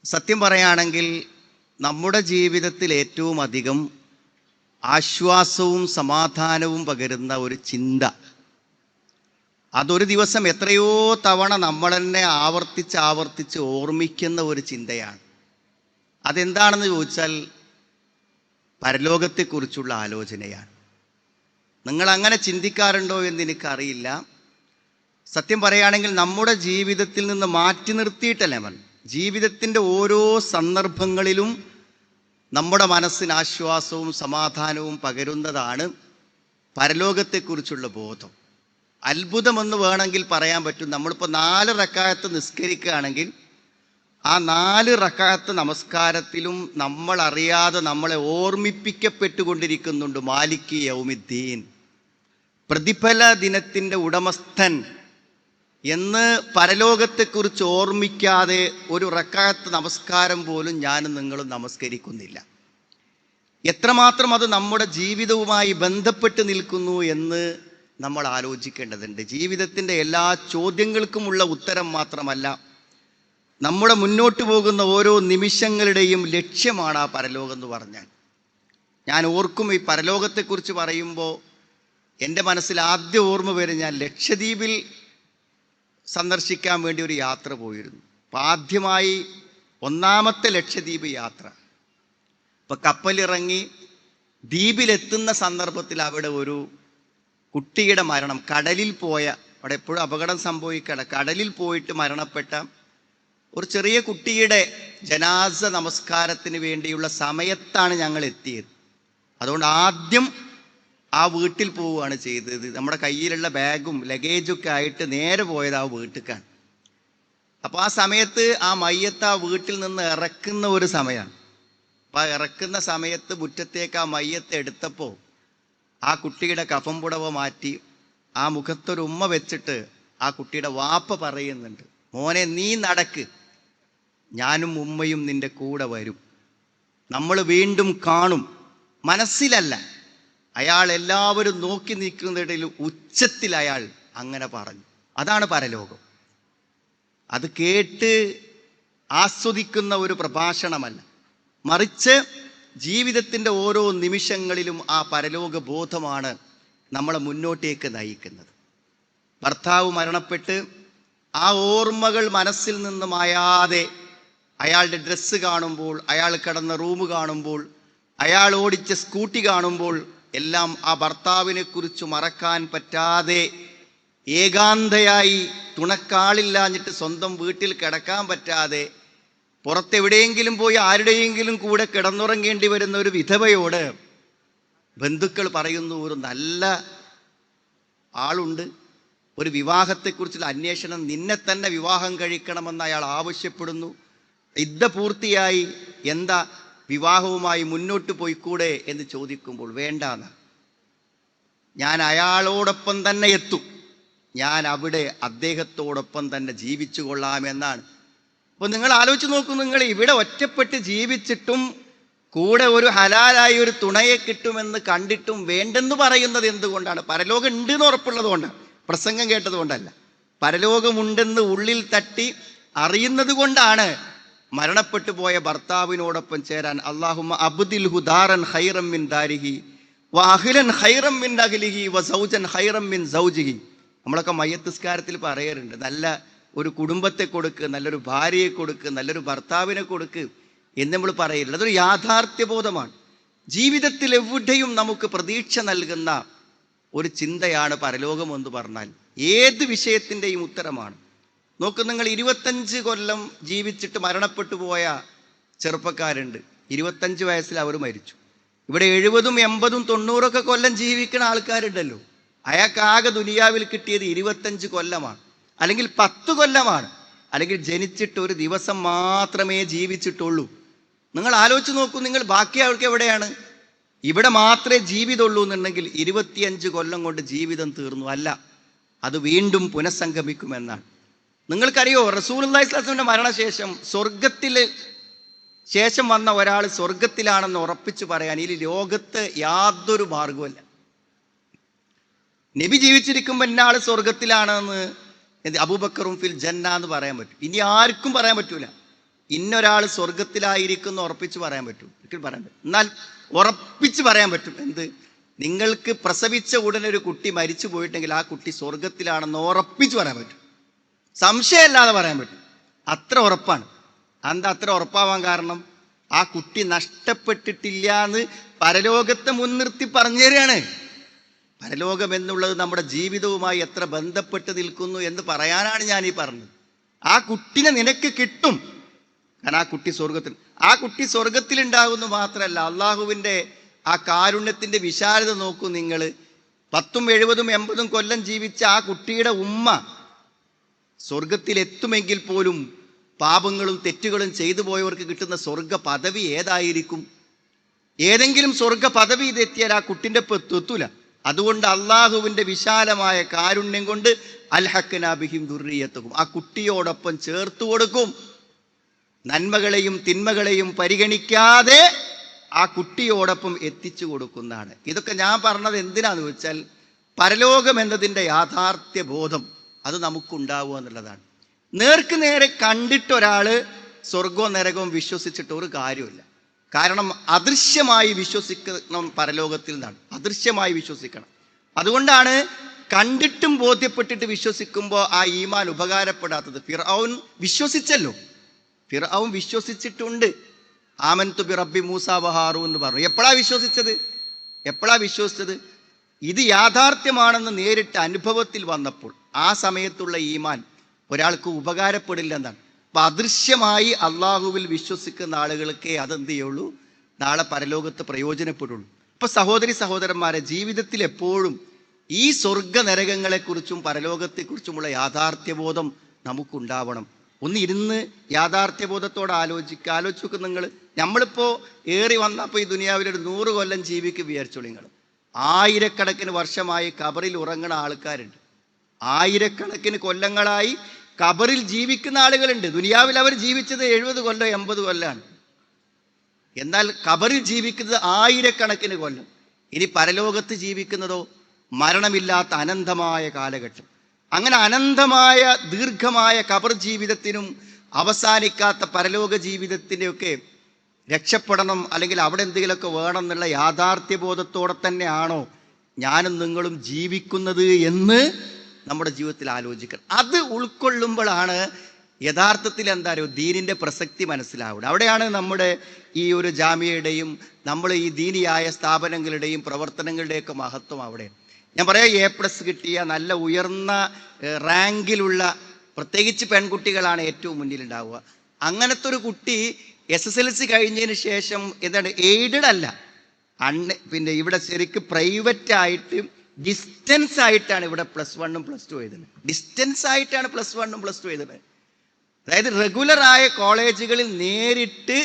സത്യം പറയുകയാണെങ്കിൽ നമ്മുടെ ജീവിതത്തിൽ ഏറ്റവും അധികം ആശ്വാസവും സമാധാനവും പകരുന്ന ഒരു ചിന്ത, അതൊരു ദിവസം എത്രയോ തവണ നമ്മൾ തന്നെ ആവർത്തിച്ച് ഓർമ്മിക്കുന്ന ഒരു ചിന്തയാണ്. അതെന്താണെന്ന് ചോദിച്ചാൽ പരലോകത്തെക്കുറിച്ചുള്ള ആലോചനയാണ്. നിങ്ങൾ അങ്ങനെ ചിന്തിക്കാറുണ്ടോ എന്ന് എനിക്കറിയില്ല. സത്യം പറയുകയാണെങ്കിൽ നമ്മുടെ ജീവിതത്തിൽ നിന്ന് മാറ്റി നിർത്തിയിട്ടല്ലേ ജീവിതത്തിൻ്റെ ഓരോ സന്ദർഭങ്ങളിലും നമ്മുടെ മനസ്സിന് ആശ്വാസവും സമാധാനവും പകരുന്നതാണ് പരലോകത്തെക്കുറിച്ചുള്ള ബോധം. അത്ഭുതമെന്ന് വേണമെങ്കിൽ പറയാൻ പറ്റും. നമ്മളിപ്പോൾ 4 റക്അത്ത് നിസ്കരിക്കുകയാണെങ്കിൽ ആ 4 റക്അത്ത് നമസ്കാരത്തിലും നമ്മൾ അറിയാതെ നമ്മളെ ഓർമ്മിപ്പിക്കപ്പെട്ടുകൊണ്ടിരിക്കുന്നുണ്ട് മാലിക് യൗമിദ്ദീൻ, പ്രതിഫല ദിനത്തിൻ്റെ ഉടമസ്ഥൻ എന്ന്. പരലോകത്തെക്കുറിച്ച് ഓർമ്മിക്കാതെ ഒരു റക്അത്ത് നമസ്കാരം പോലും ഞാനും നിങ്ങളും നമസ്കരിക്കുന്നില്ല. എത്രമാത്രം അത് നമ്മുടെ ജീവിതവുമായി ബന്ധപ്പെട്ട് നിൽക്കുന്നു എന്ന് നമ്മൾ ആലോചിക്കേണ്ടതുണ്ട്. ജീവിതത്തിൻ്റെ എല്ലാ ചോദ്യങ്ങൾക്കുമുള്ള ഉത്തരം മാത്രമല്ല, നമ്മുടെ മുന്നോട്ട് പോകുന്ന ഓരോ നിമിഷങ്ങളുടെയും ലക്ഷ്യമാണ് ആ പരലോകം എന്ന് പറഞ്ഞാൽ. ഞാൻ ഓർക്കും, ഈ പരലോകത്തെക്കുറിച്ച് പറയുമ്പോൾ എൻ്റെ മനസ്സിൽ ആദ്യം ഓർമ്മ വരും, ഞാൻ ലക്ഷദ്വീപിൽ സന്ദർശിക്കാൻ വേണ്ടി ഒരു യാത്ര പോയിരുന്നു. അപ്പം ആദ്യമായി ഒന്നാമത്തെ ലക്ഷദ്വീപ് യാത്ര. ഇപ്പം കപ്പലിറങ്ങി ദ്വീപിലെത്തുന്ന സന്ദർഭത്തിൽ അവിടെ ഒരു കുട്ടിയുടെ മരണം, കടലിൽ പോയ, അവിടെ എപ്പോഴും അപകടം സംഭവിക്കണം, കടലിൽ പോയിട്ട് മരണപ്പെട്ട ഒരു ചെറിയ കുട്ടിയുടെ ജനാസ നമസ്കാരത്തിന് വേണ്ടിയുള്ള സമയത്താണ് ഞങ്ങൾ എത്തിയത്. അതുകൊണ്ട് ആദ്യം ആ വീട്ടിൽ പോവുകയാണ് ചെയ്തത്. നമ്മുടെ കയ്യിലുള്ള ബാഗും ലഗേജൊക്കെ ആയിട്ട് നേരെ പോയത് ആ വീട്ടിലേക്കാണ്. അപ്പോൾ ആ സമയത്ത് ആ മയ്യത്ത് ആ വീട്ടിൽ നിന്ന് ഇറക്കുന്ന ഒരു സമയമാണ്. അപ്പോൾ ആ ഇറക്കുന്ന സമയത്ത് മുറ്റത്തേക്ക് ആ മയ്യത്ത് എടുത്തപ്പോൾ ആ കുട്ടിയുടെ കഫം പുടവ മാറ്റി ആ മുഖത്തൊരു ഉമ്മ വെച്ചിട്ട് ആ കുട്ടിയുടെ വാപ്പ പറയുന്നുണ്ട്, മോനെ നീ നടക്ക്, ഞാനും ഉമ്മയും നിന്റെ കൂടെ വരും, നമ്മൾ വീണ്ടും കാണും. മനസ്സിലല്ല, അയാൾ എല്ലാവരും നോക്കി നിൽക്കുന്നതിടയിൽ ഉച്ചത്തിൽ അയാൾ അങ്ങനെ പറഞ്ഞു. അതാണ് പരലോകം. അത് കേട്ട് ആസ്വദിക്കുന്ന ഒരു പ്രഭാഷണമല്ല, മറിച്ച് ജീവിതത്തിൻ്റെ ഓരോ നിമിഷങ്ങളിലും ആ പരലോക ബോധമാണ് നമ്മളെ മുന്നോട്ടേക്ക് നയിക്കുന്നത്. ഭർത്താവ് മരണപ്പെട്ട് ആ ഓർമ്മകൾ മനസ്സിൽ നിന്ന് മായാതെ, അയാളുടെ ഡ്രസ്സ് കാണുമ്പോൾ, അയാൾ കിടന്ന റൂം കാണുമ്പോൾ, അയാൾ ഓടിച്ച സ്കൂട്ടി കാണുമ്പോൾ എല്ലാം ആ ഭർത്താവിനെ കുറിച്ച് മറക്കാൻ പറ്റാതെ, ഏകാന്തയായി തുണക്കാളില്ലാഞ്ഞിട്ട് സ്വന്തം വീട്ടിൽ കിടക്കാൻ പറ്റാതെ, പുറത്തെവിടെയെങ്കിലും പോയി ആരുടെയെങ്കിലും കൂടെ കിടന്നുറങ്ങേണ്ടി വരുന്ന ഒരു വിധവയോട് ബന്ധുക്കൾ പറയുന്നു, ഒരു നല്ല ആളുണ്ട്, ഒരു വിവാഹത്തെക്കുറിച്ചുള്ള അന്വേഷണം, നിന്നെ തന്നെ വിവാഹം കഴിക്കണമെന്ന് അയാൾ ആവശ്യപ്പെടുന്നു. ഇദ്ദ പൂർത്തിയായി, എന്താ വിവാഹവുമായി മുന്നോട്ട് പോയിക്കൂടെ എന്ന് ചോദിക്കുമ്പോൾ വേണ്ടാന്ന്, ഞാൻ അയാളോടൊപ്പം തന്നെ എത്തും, ഞാൻ അവിടെ അദ്ദേഹത്തോടൊപ്പം തന്നെ ജീവിച്ചു കൊള്ളാമെന്നാണ്. അപ്പോൾ നിങ്ങൾ ആലോചിച്ച് നോക്കൂ, നിങ്ങൾ ഇവിടെ ഒറ്റപ്പെട്ട് ജീവിച്ചിട്ടും കൂടെ ഒരു ഹലാലായി ഒരു തുണയെ കിട്ടുമെന്ന് കണ്ടിട്ടും വേണ്ടെന്ന് പറയുന്നത് എന്തുകൊണ്ടാണ്? പരലോകം ഉണ്ടെന്ന് ഉറപ്പുള്ളത് കൊണ്ടാണ്, പ്രസംഗം കേട്ടത് കൊണ്ടല്ല. പരലോകമുണ്ടെന്ന് ഉള്ളിൽ തട്ടി അറിയുന്നത് കൊണ്ടാണ് മരണപ്പെട്ടു പോയ ഭർത്താവിനോടൊപ്പം ചേരാൻ അല്ലാഹുമ്മ അബ്ദിൽഹു ദാറൻ ഖൈറൻ മിൻ ദാരിഹി വ അഹ്ലൻ ഖൈറൻ മിൻ അഹ്ലിഹി വ സൗജൻ ഖൈറൻ മിൻ സൗജിഹി. നമ്മളൊക്കെ മയ്യത്തുസ്കാരത്തിൽ പറയാറുണ്ട്, നല്ല ഒരു കുടുംബത്തെ കൊടുക്ക്, നല്ലൊരു ഭാര്യയെ കൊടുക്ക്, നല്ലൊരു ഭർത്താവിനെ കൊടുക്ക് എന്ന് നമ്മൾ പറയില്ല. അതൊരു യാഥാർത്ഥ്യബോധമാണ്. ജീവിതത്തിൽ എവിടെയും നമുക്ക് പ്രതീക്ഷ നൽകുന്ന ഒരു ചിന്തയാണ് പരലോകം എന്ന് പറഞ്ഞാൽ. ഏത് വിഷയത്തിൻ്റെയും ഉത്തരമാണ്. നോക്കൂ, നിങ്ങൾ 25 കൊല്ലം ജീവിച്ചിട്ട് മരണപ്പെട്ടു പോയ ചെറുപ്പക്കാരുണ്ട്. 25 വയസ്സിൽ അവർ മരിച്ചു. ഇവിടെ 70, 80, 90 കൊല്ലം ജീവിക്കുന്ന ആൾക്കാരുണ്ടല്ലോ. അയാൾക്കാകെ ദുനിയാവിൽ കിട്ടിയത് 25 കൊല്ലമാണ്, അല്ലെങ്കിൽ 10 കൊല്ലമാണ്, അല്ലെങ്കിൽ ജനിച്ചിട്ട് ഒരു ദിവസം മാത്രമേ ജീവിച്ചിട്ടുള്ളൂ. നിങ്ങൾ ആലോചിച്ച് നോക്കൂ, നിങ്ങൾ ബാക്കി ആൾക്ക് എവിടെയാണ്? ഇവിടെ മാത്രമേ ജീവിതമുള്ളൂ എന്നുണ്ടെങ്കിൽ 25 കൊല്ലം കൊണ്ട് ജീവിതം തീർന്നു. അല്ല, അത് വീണ്ടും പുനഃസംഗമിക്കുമെന്നാണ്. നിങ്ങൾക്കറിയോ, റസൂലുള്ളാഹി സ്വല്ലല്ലാഹു അലൈഹി വസല്ലമയുടെ മരണശേഷം സ്വർഗത്തിൽ ശേഷം വന്ന ഒരാൾ സ്വർഗത്തിലാണെന്ന് ഉറപ്പിച്ചു പറയാൻ ഈ ലോകത്ത് യാതൊരു മാർഗവുമില്ല. നബി ജീവിച്ചിരിക്കുമ്പോൾ ഇന്ന ആൾ സ്വർഗത്തിലാണെന്ന് അബൂബക്കറും ഫിൽ ജന്ന എന്ന് പറയാൻ പറ്റും. ഇനി ആർക്കും പറയാൻ പറ്റൂല. ഇന്നൊരാൾ സ്വർഗത്തിലായിരിക്കുന്നു ഉറപ്പിച്ച് പറയാൻ പറ്റും? ഒരിക്കലും പറയാൻ പറ്റും. എന്നാൽ ഉറപ്പിച്ച് പറയാൻ പറ്റും എന്ത്? നിങ്ങൾക്ക് പ്രസവിച്ച ഉടനെ ഒരു കുട്ടി മരിച്ചു പോയിട്ടുണ്ടെങ്കിൽ ആ കുട്ടി സ്വർഗത്തിലാണെന്ന് ഉറപ്പിച്ച് പറയാൻ പറ്റും, സംശയമല്ലാതെ പറയാൻ പറ്റും. അത്ര ഉറപ്പാണ്. എന്താ അത്ര ഉറപ്പാവാൻ കാരണം? ആ കുട്ടി നഷ്ടപ്പെട്ടിട്ടില്ല എന്ന് പരലോകത്തെ മുൻനിർത്തി പറഞ്ഞു തരികയാണ്. പരലോകം എന്നുള്ളത് നമ്മുടെ ജീവിതവുമായി എത്ര ബന്ധപ്പെട്ട് നിൽക്കുന്നു എന്ന് പറയാനാണ് ഞാൻ ഈ പറഞ്ഞത്. ആ കുട്ടിനെ നിനക്ക് കിട്ടും, കാരണം ആ കുട്ടി സ്വർഗത്തിലുണ്ടാകുന്നു മാത്രമല്ല, അള്ളാഹുവിൻ്റെ ആ കാരുണ്യത്തിൻ്റെ വിശാലത നോക്കൂ നിങ്ങൾ. 10, 70, 80 കൊല്ലം ജീവിച്ച ആ കുട്ടിയുടെ ഉമ്മ സ്വർഗത്തിലെത്തുമെങ്കിൽ പോലും പാപങ്ങളും തെറ്റുകളും ചെയ്തു പോയവർക്ക് കിട്ടുന്ന സ്വർഗ പദവി ഏതായിരിക്കും? ഏതെങ്കിലും സ്വർഗ പദവി ഇതെത്തിയാൽ ആ കുട്ടിൻ്റെ എത്തൂല. അതുകൊണ്ട് അള്ളാഹുവിൻ്റെ വിശാലമായ കാരുണ്യം കൊണ്ട് അൽഹഖ്നാ ബിഹിം ദുർരിയത്തുഹും, ആ കുട്ടിയോടൊപ്പം ചേർത്തു കൊടുക്കും. നന്മകളെയും തിന്മകളെയും പരിഗണിക്കാതെ ആ കുട്ടിയോടൊപ്പം എത്തിച്ചു കൊടുക്കുന്നതാണ്. ഇതൊക്കെ ഞാൻ പറഞ്ഞത് എന്തിനാന്ന് വെച്ചാൽ പരലോകം എന്നതിൻ്റെ യാഥാർത്ഥ്യ ബോധം അത് നമുക്കുണ്ടാവുക എന്നുള്ളതാണ്. നേർക്ക് നേരെ കണ്ടിട്ടൊരാൾ സ്വർഗവും നരകവും വിശ്വസിച്ചിട്ട് ഒരു കാര്യമില്ല. കാരണം അദൃശ്യമായി വിശ്വസിക്കണം, പരലോകത്തിൽ നിന്നാണ് അദൃശ്യമായി വിശ്വസിക്കണം. അതുകൊണ്ടാണ് കണ്ടിട്ടും ബോധ്യപ്പെട്ടിട്ട് വിശ്വസിക്കുമ്പോൾ ആ ഈമാൻ ഉപകാരപ്പെടാത്തത്. ഫിർഔൻ വിശ്വസിച്ചല്ലോ, ഫിർഔൻ വിശ്വസിച്ചിട്ടുണ്ട്. ആമൻതു ബി റബ്ബി മൂസ വഹാറൂൻ എന്ന് പറഞ്ഞു. എപ്പോഴാണ് വിശ്വസിച്ചത്? ഇത് യാഥാർത്ഥ്യമാണെന്ന് നേരിട്ട് അനുഭവത്തിൽ വന്നപ്പോൾ ആ സമയത്തുള്ള ഈമാൻ ഒരാൾക്ക് ഉപകാരപ്പെടില്ല എന്നാണ്. അപ്പം അദൃശ്യമായി അള്ളാഹുവിൽ വിശ്വസിക്കുന്ന ആളുകൾക്കേ അതെന്ത് ചെയ്യുള്ളൂ, നാളെ പരലോകത്ത് പ്രയോജനപ്പെടുള്ളൂ. അപ്പം സഹോദരന്മാരെ, ജീവിതത്തിൽ എപ്പോഴും ഈ സ്വർഗ നരകങ്ങളെക്കുറിച്ചും പരലോകത്തെക്കുറിച്ചുമുള്ള യാഥാർത്ഥ്യബോധം നമുക്കുണ്ടാവണം. ഒന്ന് ഇരുന്ന് യാഥാർത്ഥ്യബോധത്തോടെ ആലോചിക്കുക. നമ്മളിപ്പോൾ ഏറി വന്നപ്പോൾ ഈ ദുനിയാവിലൊരു 100 കൊല്ലം ജീവിക്ക് വിചാരിച്ചോളൂ നിങ്ങൾ. ആയിരക്കണക്കിന് വർഷമായി കബറിൽ ഉറങ്ങുന്ന ആൾക്കാരുണ്ട്. ആയിരക്കണക്കിന് കൊല്ലങ്ങളായി കബറിൽ ജീവിക്കുന്ന ആളുകളുണ്ട്. ദുനിയാവിൽ അവർ ജീവിച്ചത് 70 കൊല്ലം 80 കൊല്ലമാണ്. എന്നാൽ കബറിൽ ജീവിക്കുന്നത് ആയിരക്കണക്കിന് കൊല്ലം. ഇനി പരലോകത്ത് ജീവിക്കുന്നതോ മരണമില്ലാത്ത അനന്തമായ കാലഘട്ടം. അങ്ങനെ അനന്തമായ ദീർഘമായ കബർ ജീവിതത്തിനും അവസാനിക്കാത്ത പരലോക ജീവിതത്തിൻ്റെയൊക്കെ രക്ഷപ്പെടണം, അല്ലെങ്കിൽ അവിടെ എന്തെങ്കിലുമൊക്കെ വേണം എന്നുള്ള യാഥാർത്ഥ്യബോധത്തോടെ തന്നെയാണോ ഞാനും നിങ്ങളും ജീവിക്കുന്നത് എന്ന് നമ്മുടെ ജീവിതത്തിൽ ആലോചിക്കണം. അത് ഉൾക്കൊള്ളുമ്പോഴാണ് യഥാർത്ഥത്തിൽ എന്താ പറയുക, ദീനിൻ്റെ പ്രസക്തി മനസ്സിലാവുന്നത്. അവിടെയാണ് നമ്മുടെ ഈ ഒരു ജാമിയയുടെയും നമ്മൾ ഈ ദീനിയായ സ്ഥാപനങ്ങളുടെയും പ്രവർത്തനങ്ങളുടെയൊക്കെ മഹത്വം. അവിടെ ഞാൻ പറയാം, A+ കിട്ടിയ നല്ല ഉയർന്ന റാങ്കിലുള്ള പ്രത്യേകിച്ച് പെൺകുട്ടികളാണ് ഏറ്റവും മുന്നിലുണ്ടാവുക. അങ്ങനത്തെ ഒരു കുട്ടി SSLC കഴിഞ്ഞതിന് ശേഷം എന്താണ്, എയ്ഡഡ് അല്ല, പിന്നെ ഇവിടെ ശരിക്കും പ്രൈവറ്റ് ആയിട്ട് ഡിസ്റ്റൻസ് ആയിട്ടാണ് ഇവിടെ +1 +2 എഴുതുന്നത്. ഡിസ്റ്റൻസ് ആയിട്ടാണ് +1 +2 എഴുതുന്നത്. അതായത് റെഗുലറായ കോളേജുകളിൽ നേരിട്ട്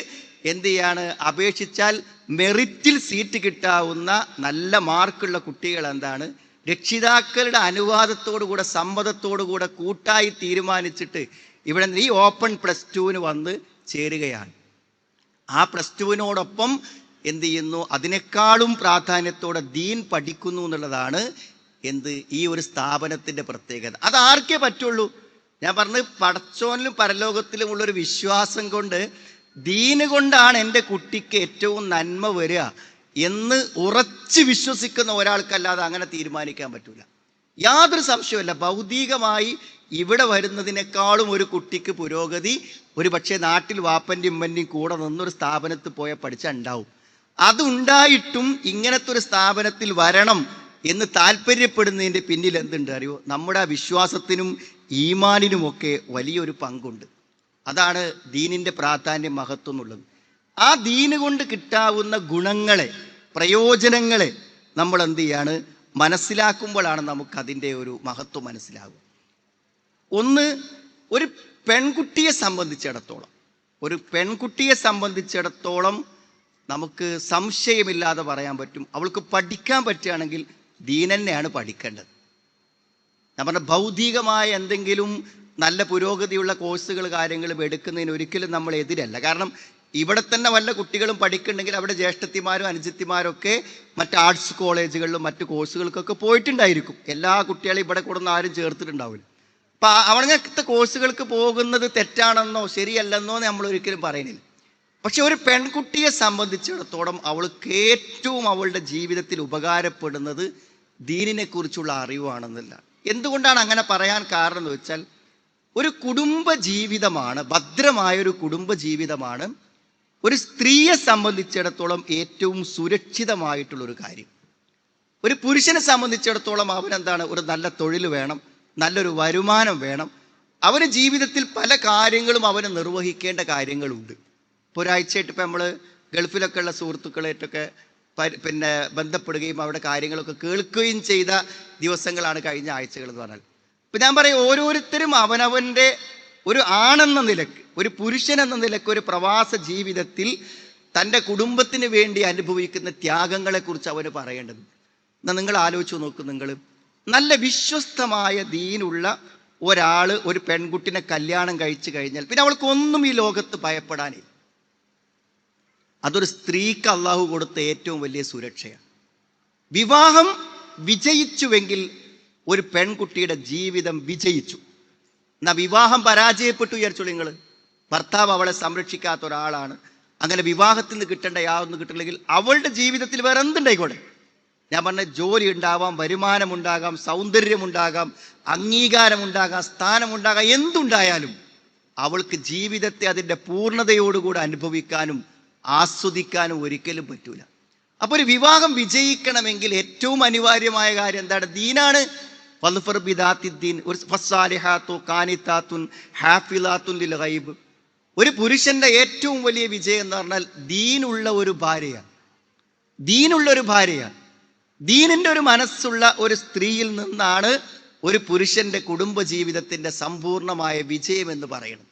എന്ത് ചെയ്യാണ്, അപേക്ഷിച്ചാൽ മെറിറ്റിൽ സീറ്റ് കിട്ടാവുന്ന നല്ല മാർക്കുള്ള കുട്ടികൾ എന്താണ്, രക്ഷിതാക്കളുടെ അനുവാദത്തോടുകൂടെ സമ്മതത്തോടുകൂടെ കൂട്ടായി തീരുമാനിച്ചിട്ട് ഇവിടെ ഈ ഓപ്പൺ +2 വന്ന് ചേരുകയാണ്. ആ +2 എന്ത് ചെയ്യുന്നു, അതിനേക്കാളും പ്രാധാന്യത്തോടെ ദീൻ പഠിക്കുന്നു എന്നുള്ളതാണ് ഈ ഒരു സ്ഥാപനത്തിൻ്റെ പ്രത്യേകത. അതാർക്കേ പറ്റുള്ളൂ. ഞാൻ പറഞ്ഞത് പടച്ചോനിലും പരലോകത്തിലും ഉള്ളൊരു വിശ്വാസം കൊണ്ട്, ദീന് കൊണ്ടാണ് എൻ്റെ കുട്ടിക്ക് ഏറ്റവും നന്മ വരിക എന്ന് ഉറച്ച് വിശ്വസിക്കുന്ന ഒരാൾക്കല്ലാതെ അങ്ങനെ തീരുമാനിക്കാൻ പറ്റൂല. യാതൊരു സംശയവുമില്ല, ഭൗതികമായി ഇവിടെ വരുന്നതിനേക്കാളും ഒരു കുട്ടിക്ക് പുരോഗതി ഒരു പക്ഷേ നാട്ടിൽ വാപ്പൻ്റെയും ഉമ്മൻ്റെയും കൂടെ നിന്നൊരു സ്ഥാപനത്തിൽ പോയാൽ പഠിച്ചാൽ ഉണ്ടാവും. അതുണ്ടായിട്ടും ഇങ്ങനത്തെ ഒരു സ്ഥാപനത്തിൽ വരണം എന്ന് താല്പര്യപ്പെടുന്നതിൻ്റെ പിന്നിൽ എന്തുണ്ട് അറിയോ, നമ്മുടെ വിശ്വാസത്തിനും ഈമാനിനുമൊക്കെ വലിയൊരു പങ്കുണ്ട്. അതാണ് ദീനിൻ്റെ പ്രാധാന്യം, മഹത്വം എന്നുള്ളത്. ആ ദീന് കൊണ്ട് കിട്ടാവുന്ന ഗുണങ്ങളെ, പ്രയോജനങ്ങളെ നമ്മൾ എന്ത് ചെയ്യാണ്, മനസ്സിലാക്കുമ്പോഴാണ് നമുക്കതിൻ്റെ ഒരു മഹത്വം മനസ്സിലാകുക. ഒന്ന്, ഒരു പെൺകുട്ടിയെ സംബന്ധിച്ചിടത്തോളം നമുക്ക് സംശയമില്ലാതെ പറയാൻ പറ്റും, അവൾക്ക് പഠിക്കാൻ പറ്റുകയാണെങ്കിൽ ദീൻ തന്നെയാണ് പഠിക്കേണ്ടത്. ഞാൻ പറഞ്ഞ ഭൗതികമായ എന്തെങ്കിലും നല്ല പുരോഗതിയുള്ള കോഴ്സുകൾ കാര്യങ്ങളും എടുക്കുന്നതിന് ഒരിക്കലും നമ്മൾ എതിരല്ല. കാരണം ഇവിടെ തന്നെ വല്ല കുട്ടികളും പഠിക്കുന്നുണ്ടെങ്കിൽ അവിടെ ജ്യേഷ്ഠത്തിമാരും അനുജത്തിമാരും ഒക്കെ മറ്റ് ആർട്സ് കോളേജുകളിലും മറ്റ് കോഴ്സുകൾക്കൊക്കെ പോയിട്ടുണ്ടായിരിക്കും. എല്ലാ കുട്ടികളെയും ഇവിടെ കൊടുന്ന് ആരും ചേർത്തിട്ടുണ്ടാവില്ല. അപ്പം അങ്ങനത്തെ കോഴ്സുകൾക്ക് പോകുന്നത് തെറ്റാണെന്നോ ശരിയല്ലെന്നോ നമ്മൾ ഒരിക്കലും പറയുന്നില്ല. പക്ഷെ ഒരു പെൺകുട്ടിയെ സംബന്ധിച്ചിടത്തോളം അവൾക്ക് ഏറ്റവും അവളുടെ ജീവിതത്തിൽ ഉപകാരപ്പെടുന്നത് ദീനിനെ കുറിച്ചുള്ള അറിവാണെന്നില്ല. എന്തുകൊണ്ടാണ് അങ്ങനെ പറയാൻ കാരണം എന്ന് വെച്ചാൽ, ഒരു കുടുംബ ജീവിതമാണ്, ഭദ്രമായൊരു കുടുംബ ജീവിതമാണ് ഒരു സ്ത്രീയെ സംബന്ധിച്ചിടത്തോളം ഏറ്റവും സുരക്ഷിതമായിട്ടുള്ളൊരു കാര്യം. ഒരു പുരുഷനെ സംബന്ധിച്ചിടത്തോളം അവനെന്താണ്, ഒരു നല്ല തൊഴിൽ വേണം, നല്ലൊരു വരുമാനം വേണം. അവന് ജീവിതത്തിൽ പല കാര്യങ്ങളും അവന് നിർവഹിക്കേണ്ട കാര്യങ്ങളുണ്ട്. ഇപ്പോൾ ഒരാഴ്ചയായിട്ട് ഇപ്പം നമ്മൾ ഗൾഫിലൊക്കെ ഉള്ള സുഹൃത്തുക്കളായിട്ടൊക്കെ ബന്ധപ്പെടുകയും അവിടെ കാര്യങ്ങളൊക്കെ കേൾക്കുകയും ചെയ്ത ദിവസങ്ങളാണ് കഴിഞ്ഞ ആഴ്ചകൾ എന്ന് പറഞ്ഞാൽ. ഇപ്പം ഞാൻ പറയും, ഓരോരുത്തരും അവനവൻ്റെ ഒരു ആണെന്ന നിലക്ക്, ഒരു പുരുഷൻ എന്ന നിലക്ക് ഒരു പ്രവാസ ജീവിതത്തിൽ തൻ്റെ കുടുംബത്തിന് വേണ്ടി അനുഭവിക്കുന്ന ത്യാഗങ്ങളെക്കുറിച്ച് അവന് പറയേണ്ടത്. എന്നാൽ നിങ്ങൾ ആലോചിച്ച് നോക്കും, നിങ്ങൾ നല്ല വിശ്വസ്തമായ ദീനുള്ള ഒരാൾ ഒരു പെൺകുട്ടിനെ കല്യാണം കഴിച്ചു കഴിഞ്ഞാൽ പിന്നെ അവൾക്കൊന്നും ഈ ലോകത്ത് ഭയപ്പെടാനില്ല. അതൊരു സ്ത്രീക്ക് അള്ളാഹു കൊടുത്ത ഏറ്റവും വലിയ സുരക്ഷയാണ്. വിവാഹം വിജയിച്ചുവെങ്കിൽ ഒരു പെൺകുട്ടിയുടെ ജീവിതം വിജയിച്ചു. എന്നാൽ വിവാഹം പരാജയപ്പെട്ടു വിചാരിച്ചോളൂ നിങ്ങൾ, ഭർത്താവ് അവളെ സംരക്ഷിക്കാത്ത ഒരാളാണ്, അങ്ങനെ വിവാഹത്തിൽ നിന്ന് കിട്ടേണ്ട യാതൊന്നും കിട്ടില്ലെങ്കിൽ അവളുടെ ജീവിതത്തിൽ വേറെ എന്തുണ്ടായിക്കോട്ടെ, ഞാൻ പറഞ്ഞ ജോലി ഉണ്ടാവാം, വരുമാനമുണ്ടാകാം, സൗന്ദര്യമുണ്ടാകാം, അംഗീകാരമുണ്ടാകാം, സ്ഥാനമുണ്ടാകാം, എന്തുണ്ടായാലും അവൾക്ക് ജീവിതത്തെ അതിൻ്റെ പൂർണ്ണതയോടുകൂടി അനുഭവിക്കാനും ആസ്വദിക്കാനും ഒരിക്കലും പറ്റൂല. അപ്പോൾ ഒരു വിവാഹം വിജയിക്കണമെങ്കിൽ ഏറ്റവും അനിവാര്യമായ കാര്യം എന്താണ്? ദീനാണ്. ഒരു പുരുഷന്റെ ഏറ്റവും വലിയ വിജയം എന്ന് പറഞ്ഞാൽ ദീനുള്ള ഒരു ഭാര്യയാണ്. ദീനിന്റെ ഒരു മനസ്സുള്ള ഒരു സ്ത്രീയിൽ നിന്നാണ് ഒരു പുരുഷന്റെ കുടുംബ ജീവിതത്തിന്റെ സമ്പൂർണമായ വിജയം എന്ന് പറയുന്നത്.